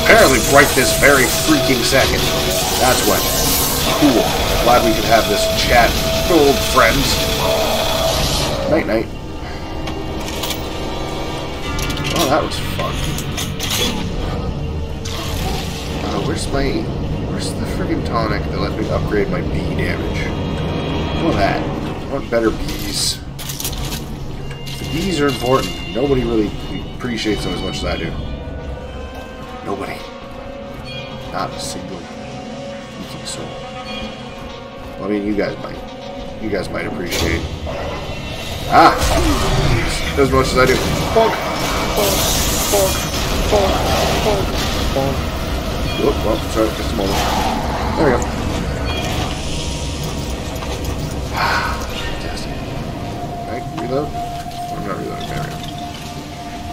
Apparently right this very freaking second. That's when. Cool. Glad we could have this chat. Old friends. Night-night. Oh, that was fun. Where's the friggin' tonic that let me upgrade my bee damage? I want that. I want better bees. The bees are important. Nobody really appreciates them as much as I do. Nobody. Not a single freaking soul. Well, I mean, you guys might. You guys might appreciate. Ah! As much as I do. Bonk! Bonk! Bonk! Bonk! Bonk! Bonk! Whoop, well, sorry, just a moment. There we go. Fantastic. Right, reload? I'm not reloading, there we go.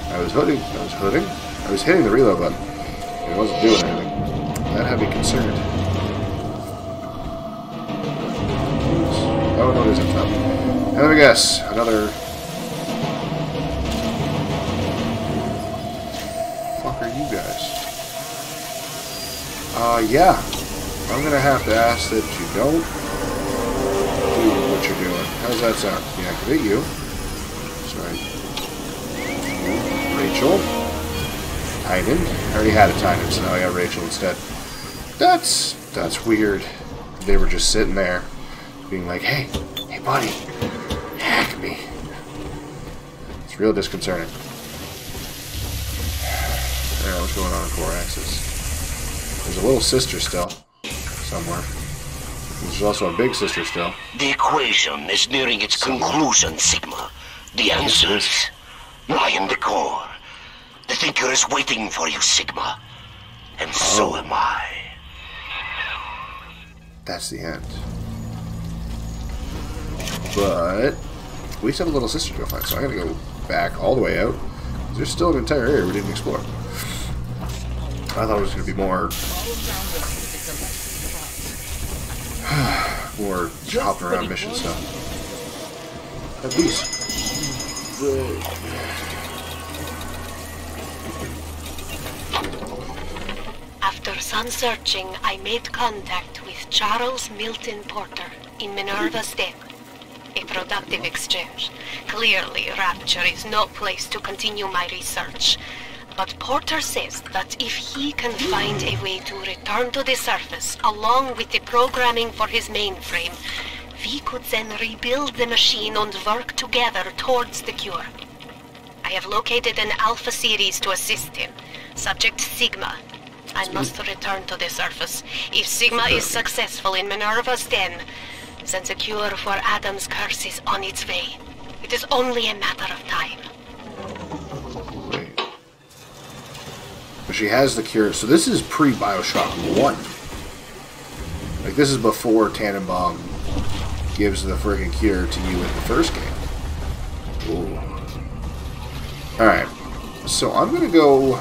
I was hitting the reload button. It wasn't doing anything. That had me concerned. Oh, no, it is up top. And let me guess, another... Fuck are you guys? Yeah. I'm gonna have to ask that you don't do what you're doing. How's that sound? Deactivate you. Sorry. Rachel. Tynan. I already had a Tynan, so now I got Rachel instead. That's weird. They were just sitting there, being like, hey buddy, hack me. It's real disconcerting. Alright, what's going on in core axis? There's a little sister still, somewhere. There's also a big sister still. The equation is nearing its conclusion, Sigma. The answers lie in the core. The Thinker is waiting for you, Sigma. And so am I. That's the end. But we still have a little sister to go find, so I'm going to go back all the way out. There's still an entire area we didn't explore. I thought it was going to be more hopping around mission stuff. At least. After some searching, I made contact with Charles Milton Porter in Minerva's Den. A productive exchange. Clearly, Rapture is no place to continue my research. But Porter says that if he can find a way to return to the surface, along with the programming for his mainframe, we could then rebuild the machine and work together towards the cure. I have located an Alpha series to assist him. Subject Sigma. I must return to the surface. If Sigma is successful in Minerva's Den, and the cure for Adam's curse is on its way. It is only a matter of time. Wait. But she has the cure. So this is pre-Bioshock 1. Like, this is before Tannenbaum gives the friggin' cure to you in the first game. Ooh. Alright. So I'm gonna go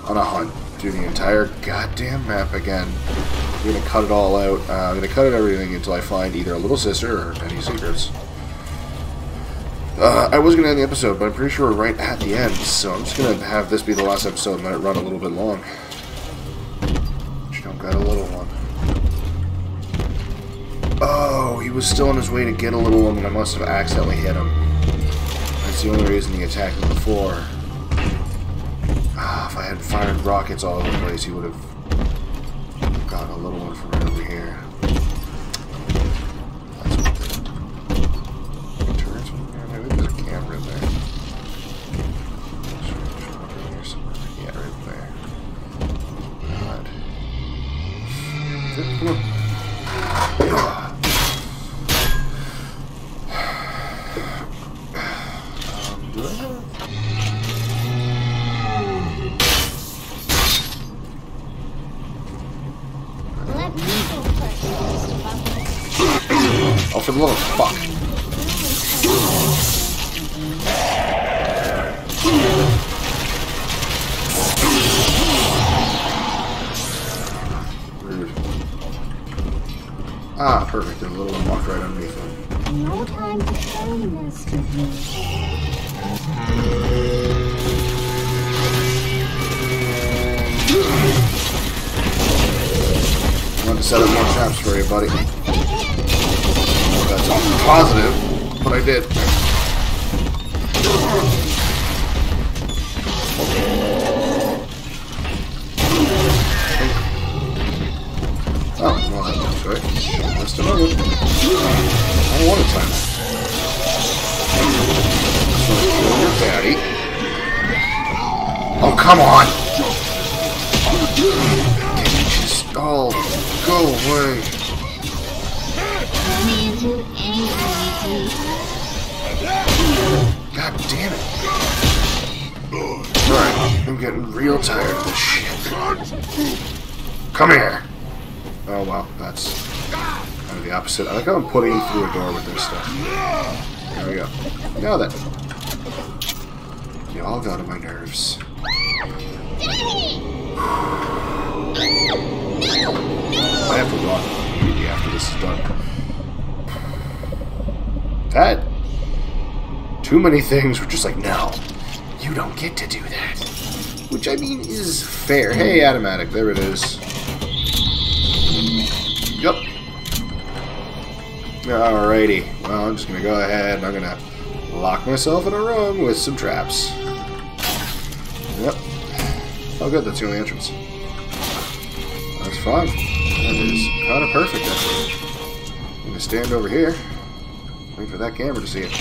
on a hunt through the entire goddamn map again. I'm gonna cut it all out. I'm gonna cut out everything until I find either a little sister or any secrets. I was gonna end the episode, but I'm pretty sure we're right at the end, so I'm just gonna have this be the last episode and let it run a little bit long. But you don't got a little one. Oh, he was still on his way to get a little one, and I must have accidentally hit him. That's the only reason he attacked me before. If I had fired rockets all over the place, he would have got a little one from right over here. That's what the turrets over there. Maybe there's a camera in there. Yeah, right there. God. Come on. Do I have? Oh, for the little fuck. Rude. Ah, perfect. There's a little one walked right underneath him. No time to show this to you. I want to set up more traps for you, buddy. That's positive, but I did. Oh, well, that's right. Missed another. I don't want to time it. So, kill your daddy. Oh, come on! Just, oh, go away. God damn it. Alright, I'm getting real tired of this shit. Come here. Oh well, that's kind of the opposite. I like how I'm putting through a door with this stuff. There we go. Now then. You all got on my nerves. I have to run immediately after this is done. That too many things were just like, no, you don't get to do that. Which I mean is fair. Hey, Automatic, there it is. Yep. Alrighty. Well, I'm just gonna go ahead and I'm gonna lock myself in a room with some traps. Yep. Oh good, that's the only entrance. That's fine. That is kind of perfect, actually. I'm gonna stand over here. Wait for that camera to see it.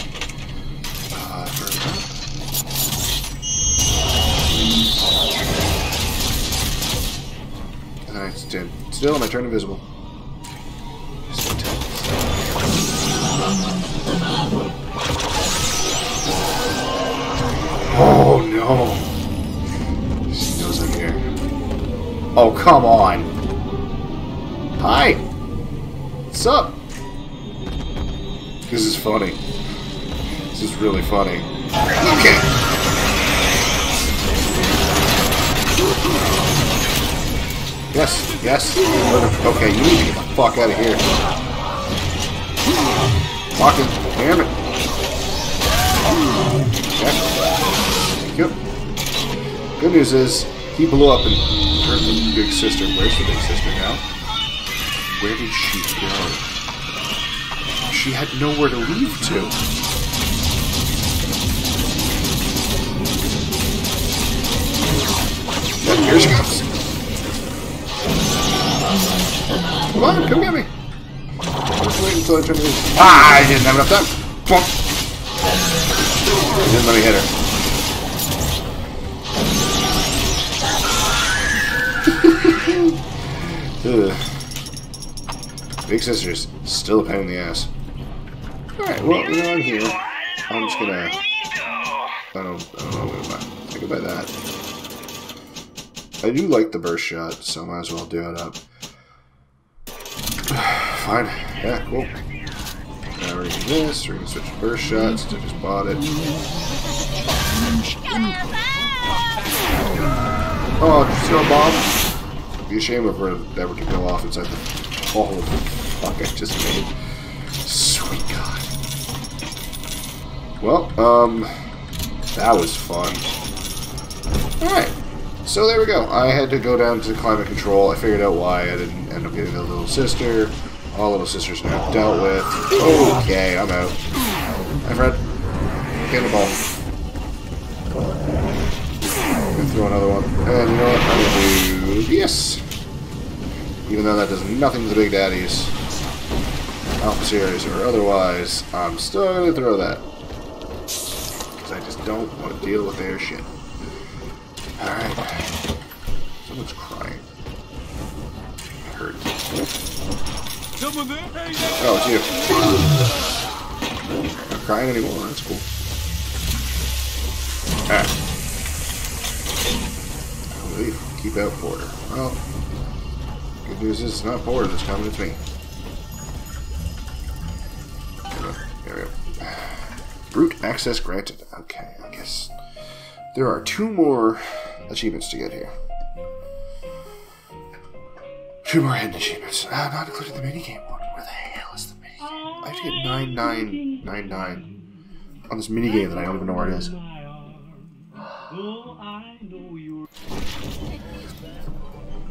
And then I stand still and I turn invisible. Oh no! She knows I'm here. Oh, come on! Hi! What's up? This is funny. This is really funny. Okay! Yes, yes. Okay, you need to get the fuck out of here. Walking, damn it. Okay. Thank you. Good news is, he blew up and hurt the big sister. Where's the big sister now? Where did she go? She had nowhere to leave to. Yeah, here she comes. Come on, come get me. Just wait until I turn the... Ah, I didn't have enough time. Come on. He didn't let me hit her. Big sister's still a pain in the ass. Alright, well, you know, I'm here. I'm just gonna... I don't know what I'm think about that. I do like the burst shot, so I might as well do it up. Fine. Yeah, cool. Now we're gonna do this. We're gonna switch to burst shots. I just bought it. Oh, just no bomb. It'd be a shame if that were to go off inside the hole of fuck I just made. Sweet God. Well, that was fun. Alright. So there we go. I had to go down to climate control. I figured out why I didn't end up getting the little sister. All little sisters now dealt with. Okay, I'm out. Hi, Fred. Get the ball. I'm gonna throw another one. And you know what? I'm gonna do this. Even though that does nothing to the Big Daddies, Alpha Series or otherwise, I'm still gonna throw that. Because I just don't want to deal with their shit. Alright. Someone's crying. I heard. Oh, it's you. Not crying anymore. That's cool. Alright. Keep out Porter. Well, good news is it's not Porter that's coming, it's me. There we go. Brute access granted. Okay, I guess. There are 2 more achievements to get here. 2 more hidden achievements. Not including the minigame one. Where the hell is the minigame? I have to get 9999 on this minigame that I don't even know where it is.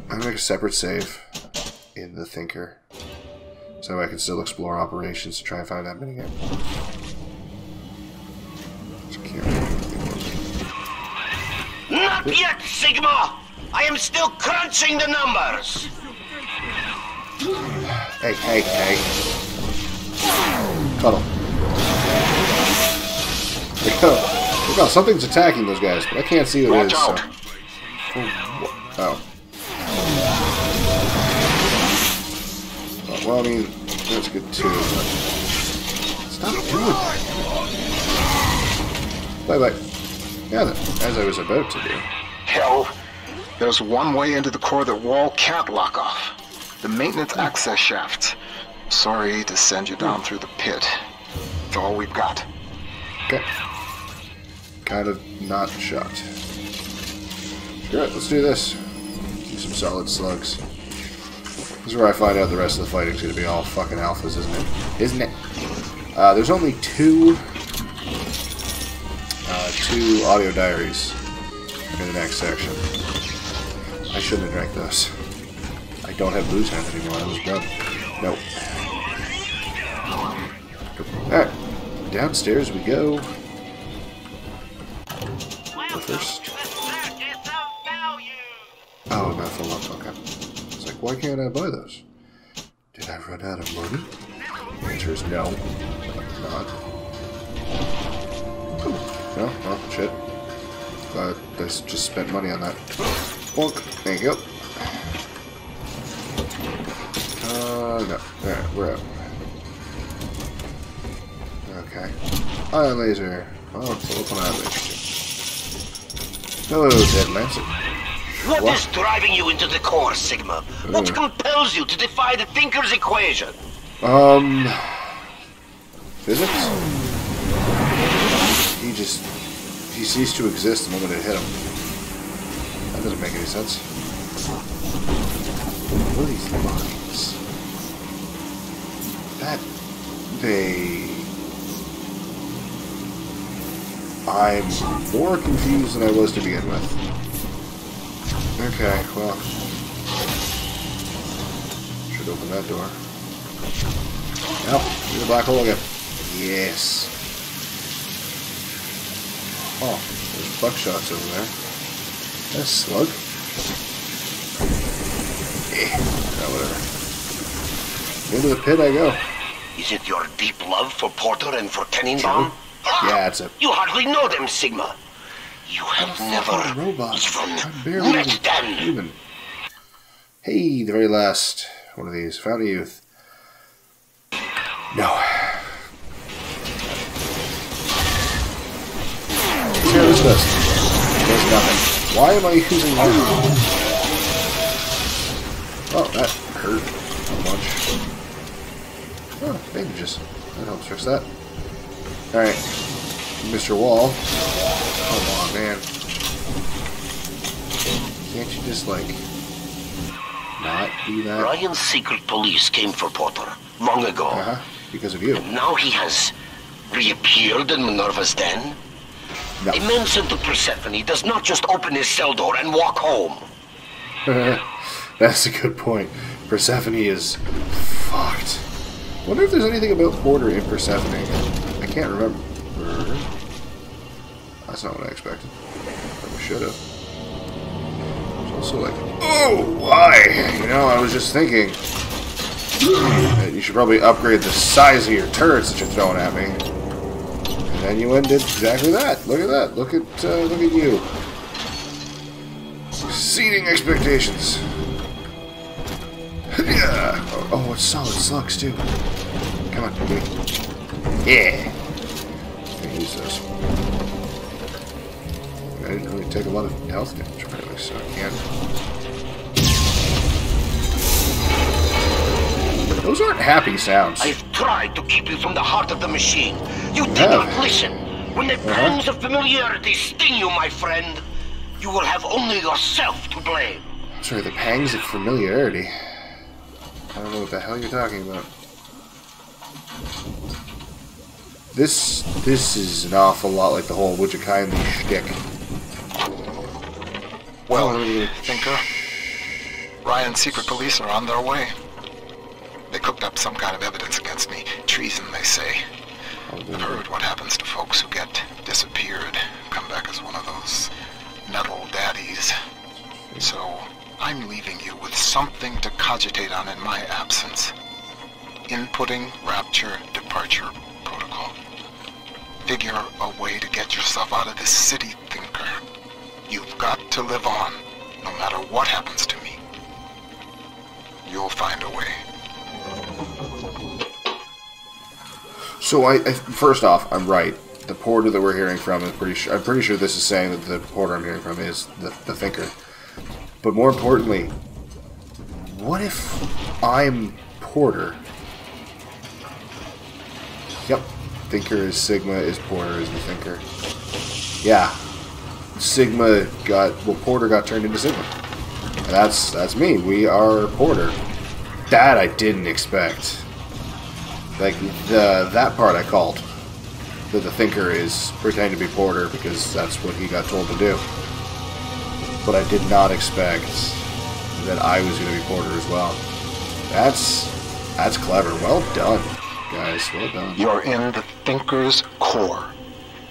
I'm gonna make a separate save in the Thinker so I can still explore operations to try and find that minigame. Not yet, Sigma! I am still crunching the numbers! Hey, hey, hey. Cuddle. There we go. Look out, something's attacking those guys, but I can't see what it is. So. Oh. Well, I mean, that's good too, but... Stop doing that. Bye-bye. Yeah, then, as I was about to do. Hell, there's one way into the core that wall can't lock off. The maintenance access shaft. Sorry to send you down through the pit. It's all we've got. Okay. Kind of not shot. Alright, let's do this. Do some solid slugs. This is where I find out the rest of the fighting's gonna be all fucking alphas, isn't it? Isn't it? There's only 2 audio diaries in the next section. I shouldn't have drank those. I don't have booze hand anymore. I was drunk. Nope. Alright. Downstairs we go. First. Oh, not full up. Okay. It's like, why can't I buy those? Did I run out of money? The answer is no. Not. No? Oh, shit. I just spent money on that. Bonk. There you go. No. Alright, we're out. Okay. Ion laser. Oh, it's open ion laser. Hello, Dead Lancer. What is driving you into the core, Sigma? What compels you to defy the Thinker's equation? Physics? He ceased to exist the moment it hit him. That doesn't make any sense. What are these lines? I'm more confused than I was to begin with. Okay, well. Should open that door. Nope, in the black hole again. Yes. Oh, there's buckshots over there. That's a slug. Whatever. Into the pit I go. Is it your deep love for Porter and for Tenenbaum? Yeah, it's a... You hardly know them, Sigma. You have never even met them. Hey, the very last one of these. Found a youth. No. See how this does. There's nothing. Why am I using that? Oh, that hurt a bunch. Oh, bandages. That helps fix that. Alright. Mr. Wall. Come on, man. Can't you just, like, not do that? Ryan's secret police came for Porter long ago. Because of you. And now he has reappeared in Minerva's den? No. A man sent to Persephone does not just open his cell door and walk home. That's a good point. Persephone is fucked. Wonder if there's anything about Porter in Persephone. I can't remember. That's not what I expected. Probably should have. It's also like, oh, why? You know, I was just thinking that you should probably upgrade the size of your turrets that you're throwing at me. And then you went and did exactly that. Look at that. Look at you. Exceeding expectations. Yeah. Oh, it's solid slugs too. Come on, give me. Yeah. Can use those. I didn't really take a lot of health damage, apparently, so I can't. Those aren't happy sounds. I've tried to keep you from the heart of the machine. You did not listen. When the pangs of familiarity sting you, my friend, you will have only yourself to blame. Sorry, the pangs of familiarity. I don't know what the hell you're talking about. This is an awful lot like the whole would you kindly shtick. Well, Thinker, Ryan's secret police are on their way. They cooked up some kind of evidence against me. Treason, they say. I've heard what happens to folks who get disappeared, come back as one of those nettle daddies. So, I'm leaving you with something to cogitate on in my absence. Inputting Rapture Departure Protocol. Figure a way to get yourself out of this city, Thinker. You've got to live on, no matter what happens to me. You'll find a way. So first off, I'm right. The Porter that we're hearing from is I'm pretty sure this is saying that the Porter I'm hearing from is the Thinker. But more importantly, what if I'm Porter? Yep. Thinker is Sigma, is Porter is the Thinker. Yeah. Porter got turned into Sigma. And that's me. We are Porter. That I didn't expect. Like, that part I called. That the Thinker is pretending to be Porter because that's what he got told to do. But I did not expect that I was going to be Porter as well. That's clever. Well done, guys. Well done. You're in the Thinker's core.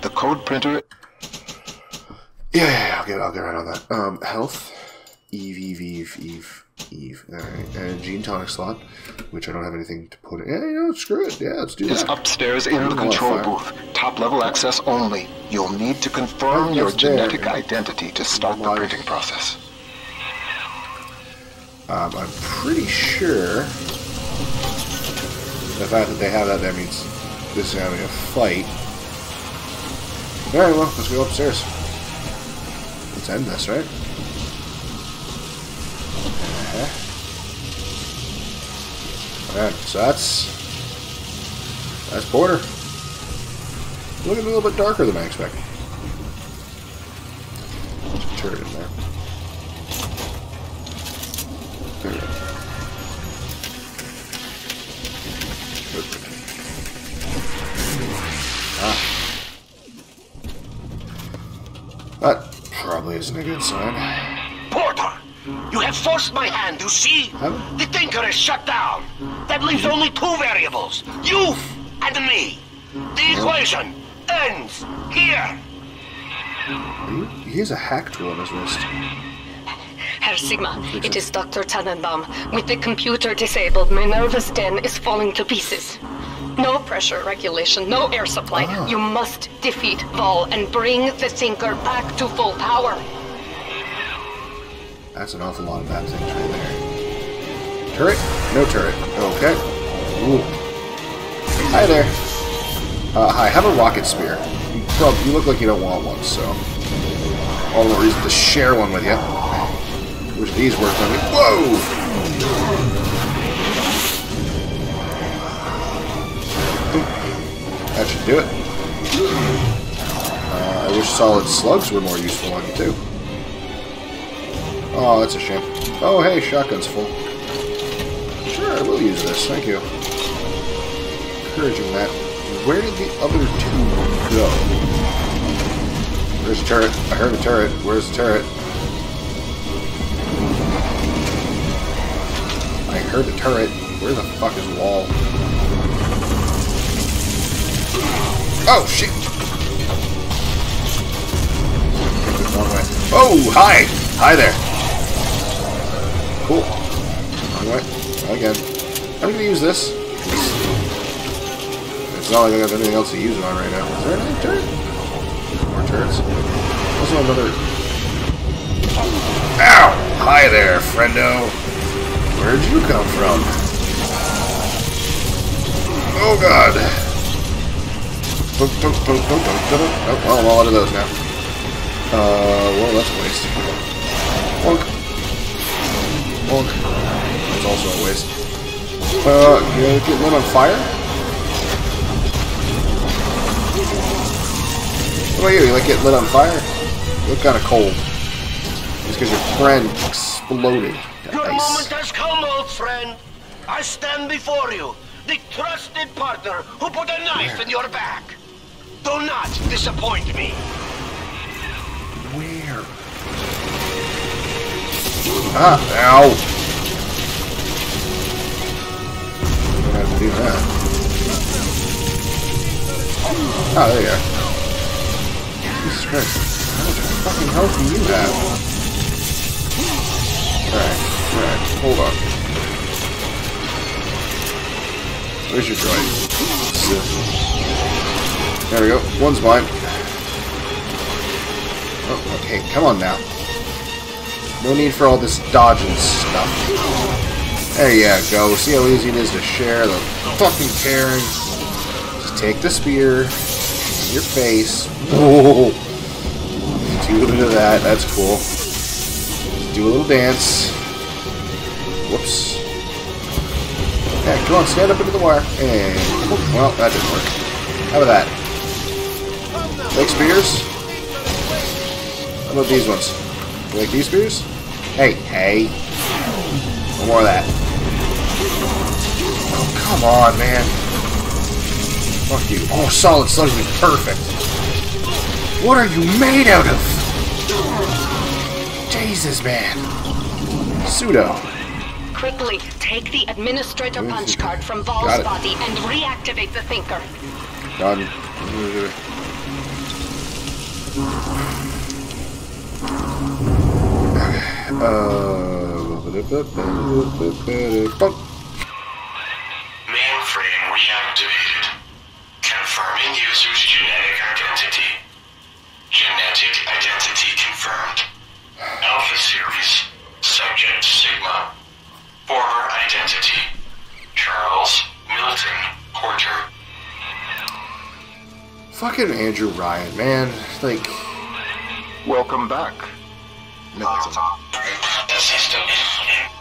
The code printer... Yeah, I'll get right on that. Health. Eve. Alright, and gene tonic slot, which I don't have anything to put in. Yeah, you know, screw it. Yeah, let's do that. It's upstairs in the control booth. Top level access only. You'll need to confirm your genetic identity to start the printing process. I'm pretty sure the fact that they have that means this is having a fight. Alright, well, let's go upstairs. Let's end this, right? Alright, so that's Porter. Looking a little bit darker than I expected. There's a turret in there. That probably isn't a good sign. Porter! You have forced my hand, you see? The Thinker is shut down. That leaves only two variables. You and me. The equation ends here. He has a hack tool on his wrist. Herr Sigma, it is Dr. Tannenbaum. With the computer disabled, Minerva's den is falling to pieces. No pressure regulation, no air supply. You must defeat Vol and bring the Thinker back to full power. That's an awful lot of bad things right there. Turret? No turret. Okay. Ooh. Hi there. Hi, have a rocket spear. You look like you don't want one, so... all the reason to share one with you. Wish these worked on me. Whoa! That should do it. I wish solid slugs were more useful on you, too. Oh, that's a shame. Oh, hey, shotgun's full. Sure, I will use this. Thank you. Encouraging that. Where did the other two go? Where's the turret? I heard a turret. Where's the turret? I heard the turret. Where the fuck is the wall? Oh, shit! Oh, hi! Hi there! Cool. Wrong way. Again. I'm gonna use this. It's not like I have anything else to use it on right now. Is there another turret? More turrets. Also another... Ow! Hi there, friendo! Where'd you come from? Oh god! Oh, well, I'm all out of those now. Well, that's a waste. Bonk. Bonk. That's also a waste. You get lit on fire? What about you? You like getting lit on fire? You look kind of cold. Just because your friend exploded to Your ice. moment has come, old friend. I stand before you, the trusted partner who put a knife in your back. Do not disappoint me. Where? Ah, ow! Don't have to do that. Ah, there you are. Jesus Christ. How much fucking health do you have? Alright, hold on. Where's your droid? There we go. One's mine. Oh, okay, come on now. No need for all this dodging stuff. There you go. See how easy it is to share the fucking caring. Just take the spear in your face. Whoa. Do a bit of that. That's cool. Just do a little dance. Whoops. Yeah, come on, stand up into the wire. And well, that didn't work. How about that? Like spears? How about these ones? You like these spears? Hey, hey. No more of that. Oh, come on, man. Fuck you. Oh, solid slugs would be perfect. What are you made out of? Jesus, man. Pseudo. Quickly, take the administrator punch card from Val's body and reactivate the thinker. Done. Mainframe reactivated. Confirming user's genetic identity. Genetic identity confirmed. Alpha series. Subject Sigma. Former identity. Charles Milton Porter. Fucking Andrew Ryan, man. Like... Welcome back. Milton. The system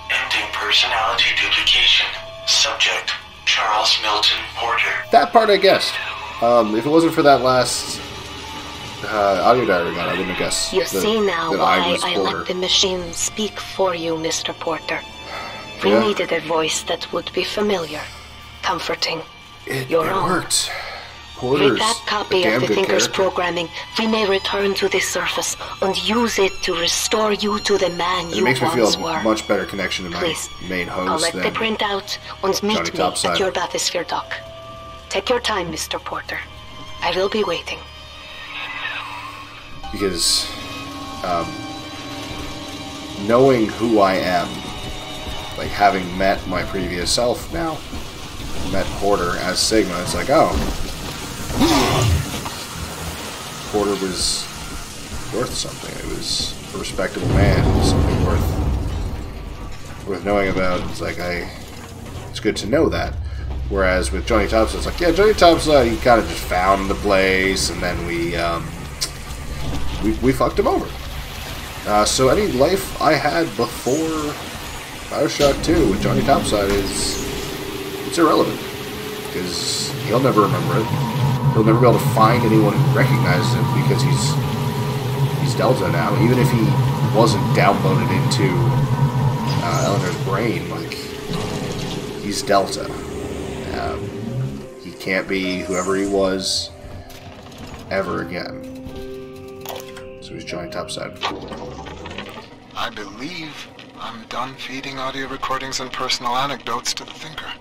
ending personality duplication. Subject Charles Milton Porter. That part I guessed. If it wasn't for that last audio diary we got, I wouldn't have guessed. You see now why I Porter. let the machine speak for you, Mr. Porter. We needed a voice that would be familiar, comforting, your own. Worked. Porter's With that copy of the Thinker's programming, we may return to the surface and use it to restore you to the man you once were. It makes me feel a much better connection to my main host. I'll let the print out and meet me at your bathysphere dock. Take your time, Mr. Porter. I will be waiting. Because knowing who I am, like having met my previous self now, met Porter as Sigma, it's like, oh, Porter was worth something. It was a respectable man. It was something worth knowing about. It's like it's good to know that. Whereas with Johnny Topside, it's like, yeah, Johnny Topside, he kind of just found the place, and then we fucked him over. So any life I had before Bioshock 2 with Johnny Topside it's irrelevant. Because he'll never remember it. He'll never be able to find anyone who recognizes him because he's Delta now. Even if he wasn't downloaded into Eleanor's brain, like, he's Delta. He can't be whoever he was ever again. So he's Johnny Topside. I believe I'm done feeding audio recordings and personal anecdotes to the Thinker.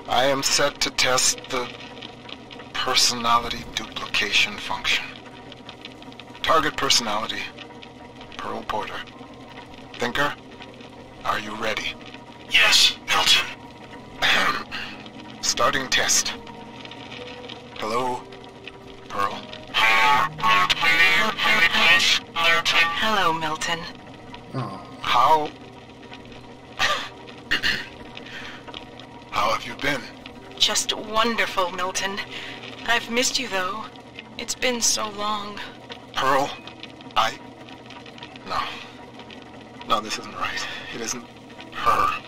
I am set to test the personality duplication function. Target personality, Pearl Porter. Thinker, are you ready? Yes, Milton. Starting test. Hello, Pearl. Hello, Milton. Oh. How have you been? Just wonderful, Milton. I've missed you, though. It's been so long. Pearl, No, this isn't right. It isn't her.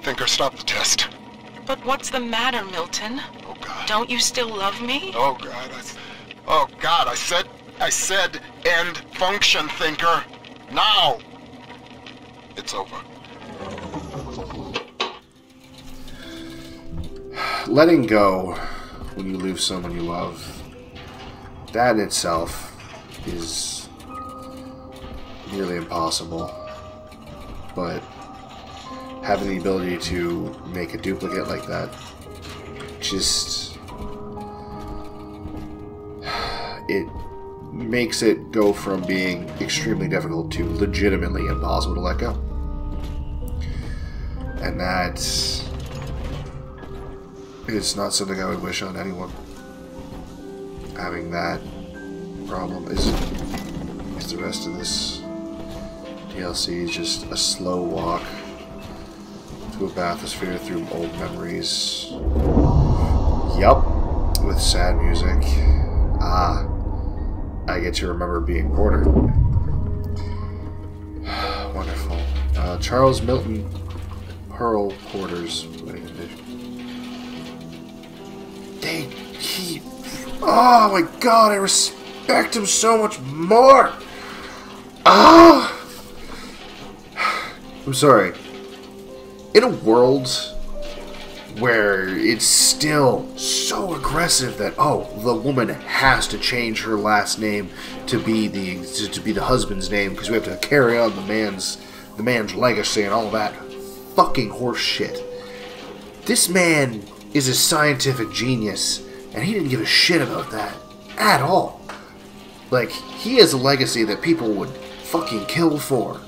Thinker, stop the test. But what's the matter, Milton? Oh, God. Don't you still love me? Oh, God, I said end function, Thinker. Now! It's over. Letting go when you lose someone you love, that in itself is nearly impossible. But having the ability to make a duplicate like that, just... it makes it go from being extremely difficult to legitimately impossible to let go. And that is not something I would wish on anyone. Having that problem is the rest of this DLC just a slow walk to a bathysphere through old memories. Yup, with sad music. I get to remember being Porter. Wonderful. Charles Milton Pearl Porter's wedding edition. Oh my God, I respect him so much more. I'm sorry. In a world where it's still so aggressive that the woman has to change her last name to be the husband's name because we have to carry on the man's legacy and all that fucking horse shit. This man is a scientific genius, and he didn't give a shit about that at all. Like, he has a legacy that people would fucking kill for.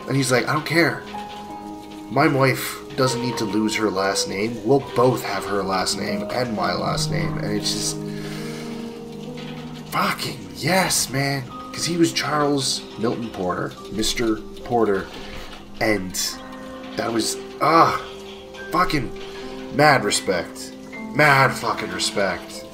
And he's like, I don't care. My wife doesn't need to lose her last name. We'll both have her last name and my last name. And it's just... fucking yes, man. Because he was Charles Milton Porter, Mr. Porter. And that was... fucking mad respect. Mad fucking respect.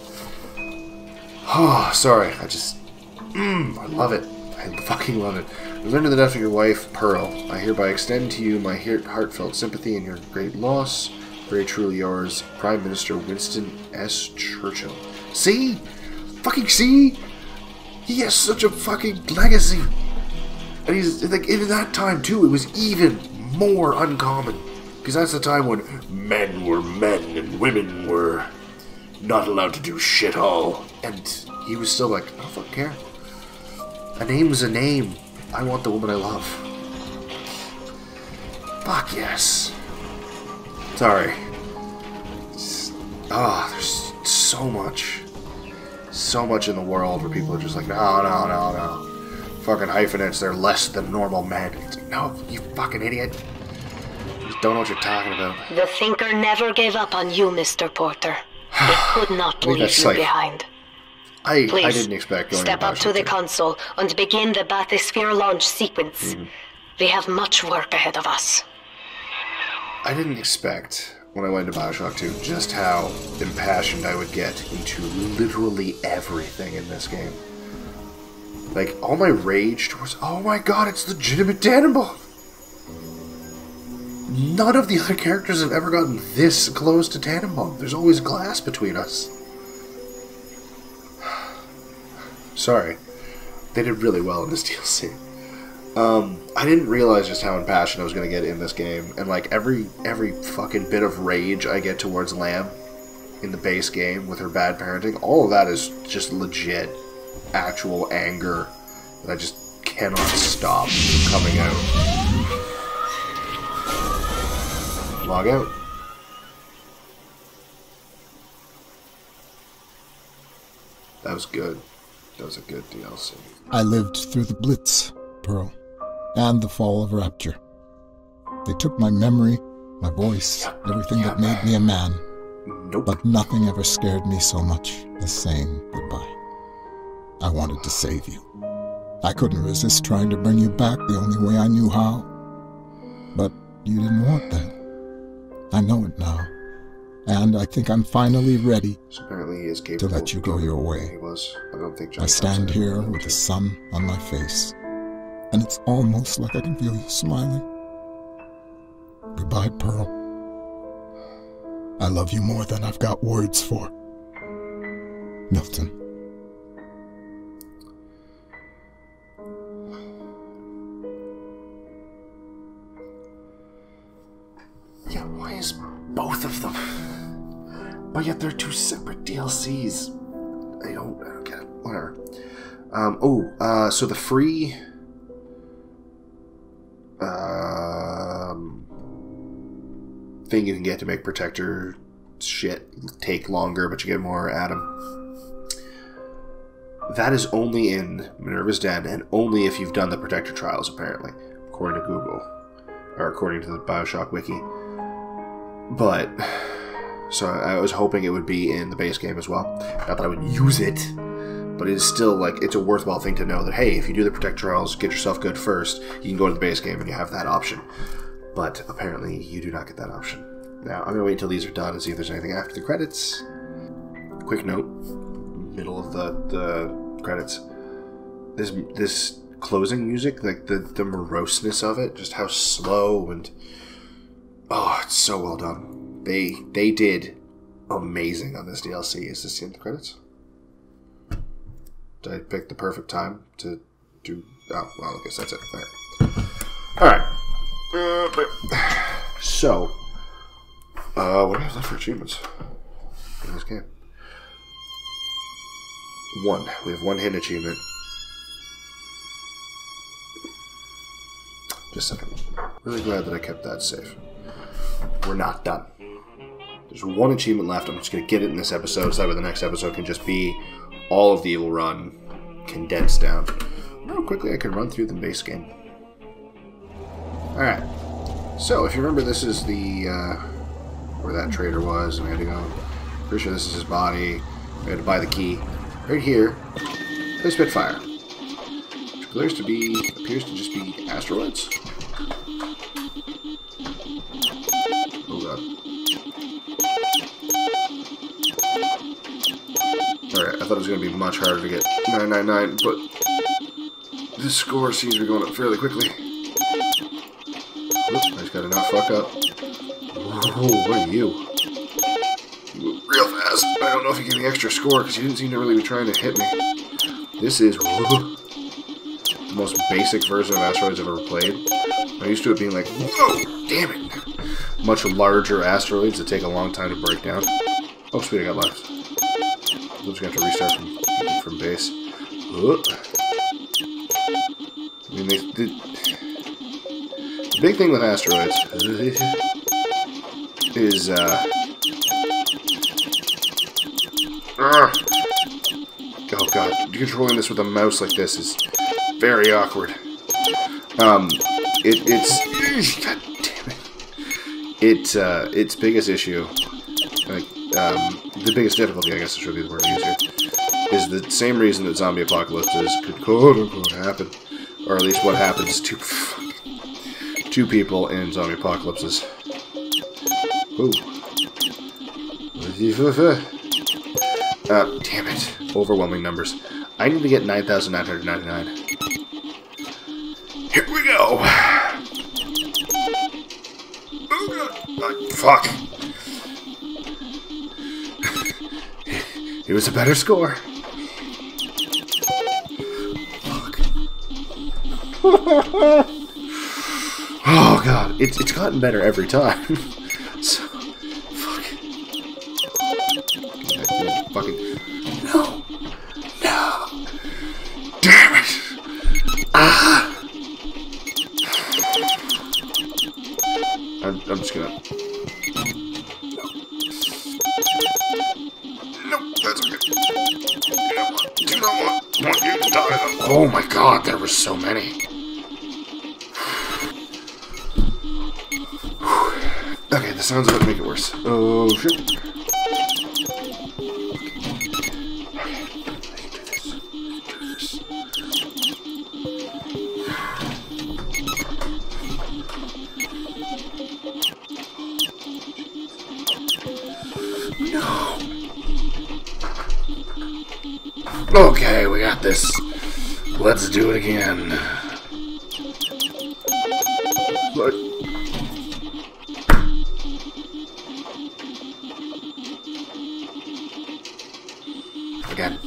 Oh, sorry. I love it. I fucking love it. Learn to the death of your wife, Pearl. I hereby extend to you my heartfelt sympathy in your great loss. Very truly yours, Prime Minister Winston S. Churchill. See? Fucking see? He has such a fucking legacy. And he's, like, in that time, too, it was even more uncommon. Because that's the time when men were men and women were not allowed to do shit all. And he was still like, I don't fucking care. A name's a name. I want the woman I love. Fuck yes. Sorry. There's so much. So much in the world where people are just like, no. Fucking hyphenates, they're less than normal men. It's like, no, you fucking idiot. You just don't know what you're talking about. The Thinker never gave up on you, Mr. Porter. He could not leave you behind. I didn't expect going step up to the console and begin the bathysphere launch sequence. We have much work ahead of us. I didn't expect, when I went to Bioshock 2, just how impassioned I would get into literally everything in this game. Like, all my rage towards, oh my god, it's legitimate Tannenbaum! None of the other characters have ever gotten this close to Tannenbaum. There's always glass between us. Sorry. They did really well in this DLC. I didn't realize just how impassioned I was going to get in this game. And like every fucking bit of rage I get towards Lamb in the base game with her bad parenting, all of that is just legit, actual anger that I just cannot stop coming out. Log out. That was good. That was a good DLC. I lived through the Blitz, Pearl, and the fall of Rapture. They took my memory, my voice, everything that made me a man. Nope. But nothing ever scared me so much as saying goodbye. I wanted to save you. I couldn't resist trying to bring you back the only way I knew how. But you didn't want that. I know it now. And I think I'm finally ready to let you go your way. I stand here with the sun on my face, and it's almost like I can feel you smiling. Goodbye, Pearl. I love you more than I've got words for. Milton. Yeah, why is both of them? But yet they're two separate DLCs. I don't get it. Whatever. So the free thing you can get to make Protector shit take longer, but you get more Adam. That is only in Minerva's Den, and only if you've done the Protector trials, apparently, according to Google, or according to the Bioshock wiki. But so I was hoping it would be in the base game as well. Not that I would use it, but it is still like it's a worthwhile thing to know that hey, if you do the Protect trials, get yourself good first, you can go to the base game and you have that option. But apparently you do not get that option. Now I'm gonna wait until these are done and see if there's anything after the credits. Quick note, middle of the credits. This closing music, like the moroseness of it, just how slow and oh, it's so well done. They did amazing on this DLC. Is this in the credits? Did I pick the perfect time to do... Oh, well, I guess that's it. Alright. So, what do I have left for achievements in this game? One. We have one hidden achievement. Just a second. Really glad that I kept that safe. We're not done. There's one achievement left. I'm just going to get it in this episode so that way the next episode can just be all of the Evil Run condensed down. Real quickly, I can run through the base game. Alright. So, if you remember, this is the, where that trader was, and we had to go. Pretty sure this is his body. We had to buy the key. Right here, play Spitfire. Which appears to just be asteroids. Oh god. Alright, I thought it was going to be much harder to get 999, but this score seems to be going up fairly quickly. Oops, I just gotta not fuck up. Whoa, what are you? You move real fast. I don't know if you get the extra score, because you didn't seem to really be trying to hit me. This is the most basic version of asteroids I've ever played. I'm used to it being like, whoa, damn it. Much larger asteroids that take a long time to break down. Oh, sweet, I got lives. I'm just going to have to restart from base. I mean, the big thing with asteroids is, oh god, controlling this with a mouse like this is very awkward. It's god damn it. Its biggest issue, like, the biggest difficulty, I guess should be the word I use here, is the same reason that zombie apocalypses could quote-unquote happen. Or at least what happens to two people in zombie apocalypses. Ooh. Damn it. Overwhelming numbers. I need to get 9,999. Here we go! Oh, fuck. It was a better score. Fuck. Oh god, it's gotten better every time. So, fuck. Fucking no, damn it! Ah! I'm just gonna. No, that's okay. Do not want you to die. Oh my god, there were so many. Okay, the sounds of it make it worse. Oh shit. No. Okay, we got this. Let's do it again. Look. Again.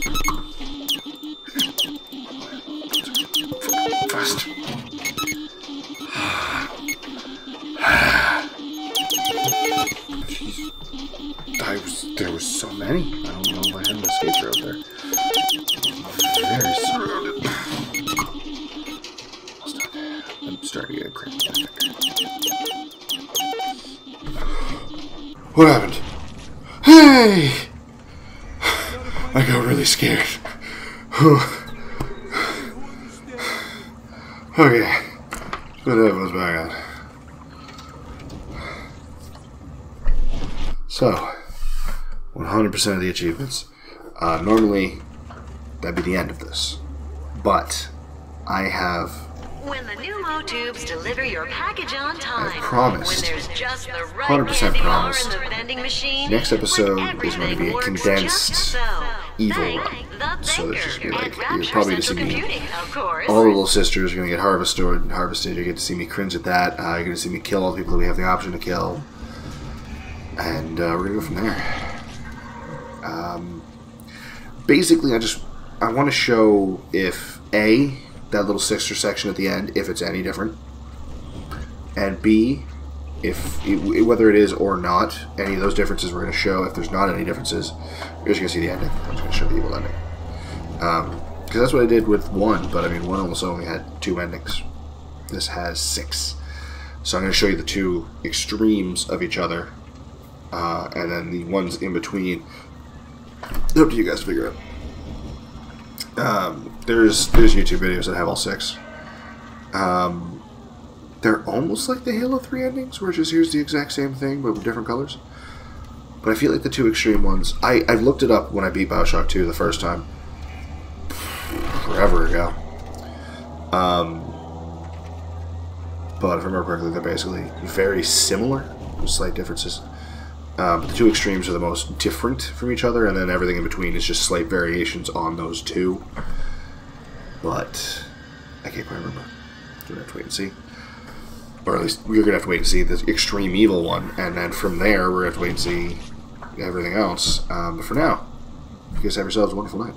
Fast. Jeez. There was so many. I don't know if I had an escape route there. Very surrounded. I'm starting to get crazy. What happened? Hey! I got really scared. Okay. Put headphones back on. So, 100% of the achievements. Normally, that'd be the end of this. But, I have... When the pneumo tubes deliver your package on time. I promised. When there's just the right 100% promised. in the vending machine. Next episode is going to be a condensed evil run. So there's just going to be like, you're probably going to see me, all the little sisters are going to get harvested. You get to see me cringe at that. You're going to see me kill all the people that we have the option to kill. And we're going to go from there. Basically, I want to show if A, that little sister section at the end, if it's any different, and B, whether it is or not, any of those differences we're going to show. If there's not any differences, you're just going to see the ending. I'm just going to show the evil ending. Because that's what I did with 1, but I mean 1 almost only had 2 endings. This has 6. So I'm going to show you the 2 extremes of each other, and then the ones in between. It's up to you guys to figure out. There's YouTube videos that have all 6. They're almost like the Halo 3 endings, where it just here's the exact same thing, but with different colors. But I feel like the 2 extreme ones... I've looked it up when I beat Bioshock 2 the first time. Forever ago. But if I remember correctly, they're basically very similar, with slight differences. But the 2 extremes are the most different from each other, and then everything in between is just slight variations on those 2. But I can't quite remember. We're going to have to wait and see. Or at least we're going to have to wait and see the extreme evil one, and then from there we're going to have to wait and see everything else. But for now, you guys have yourselves a wonderful night.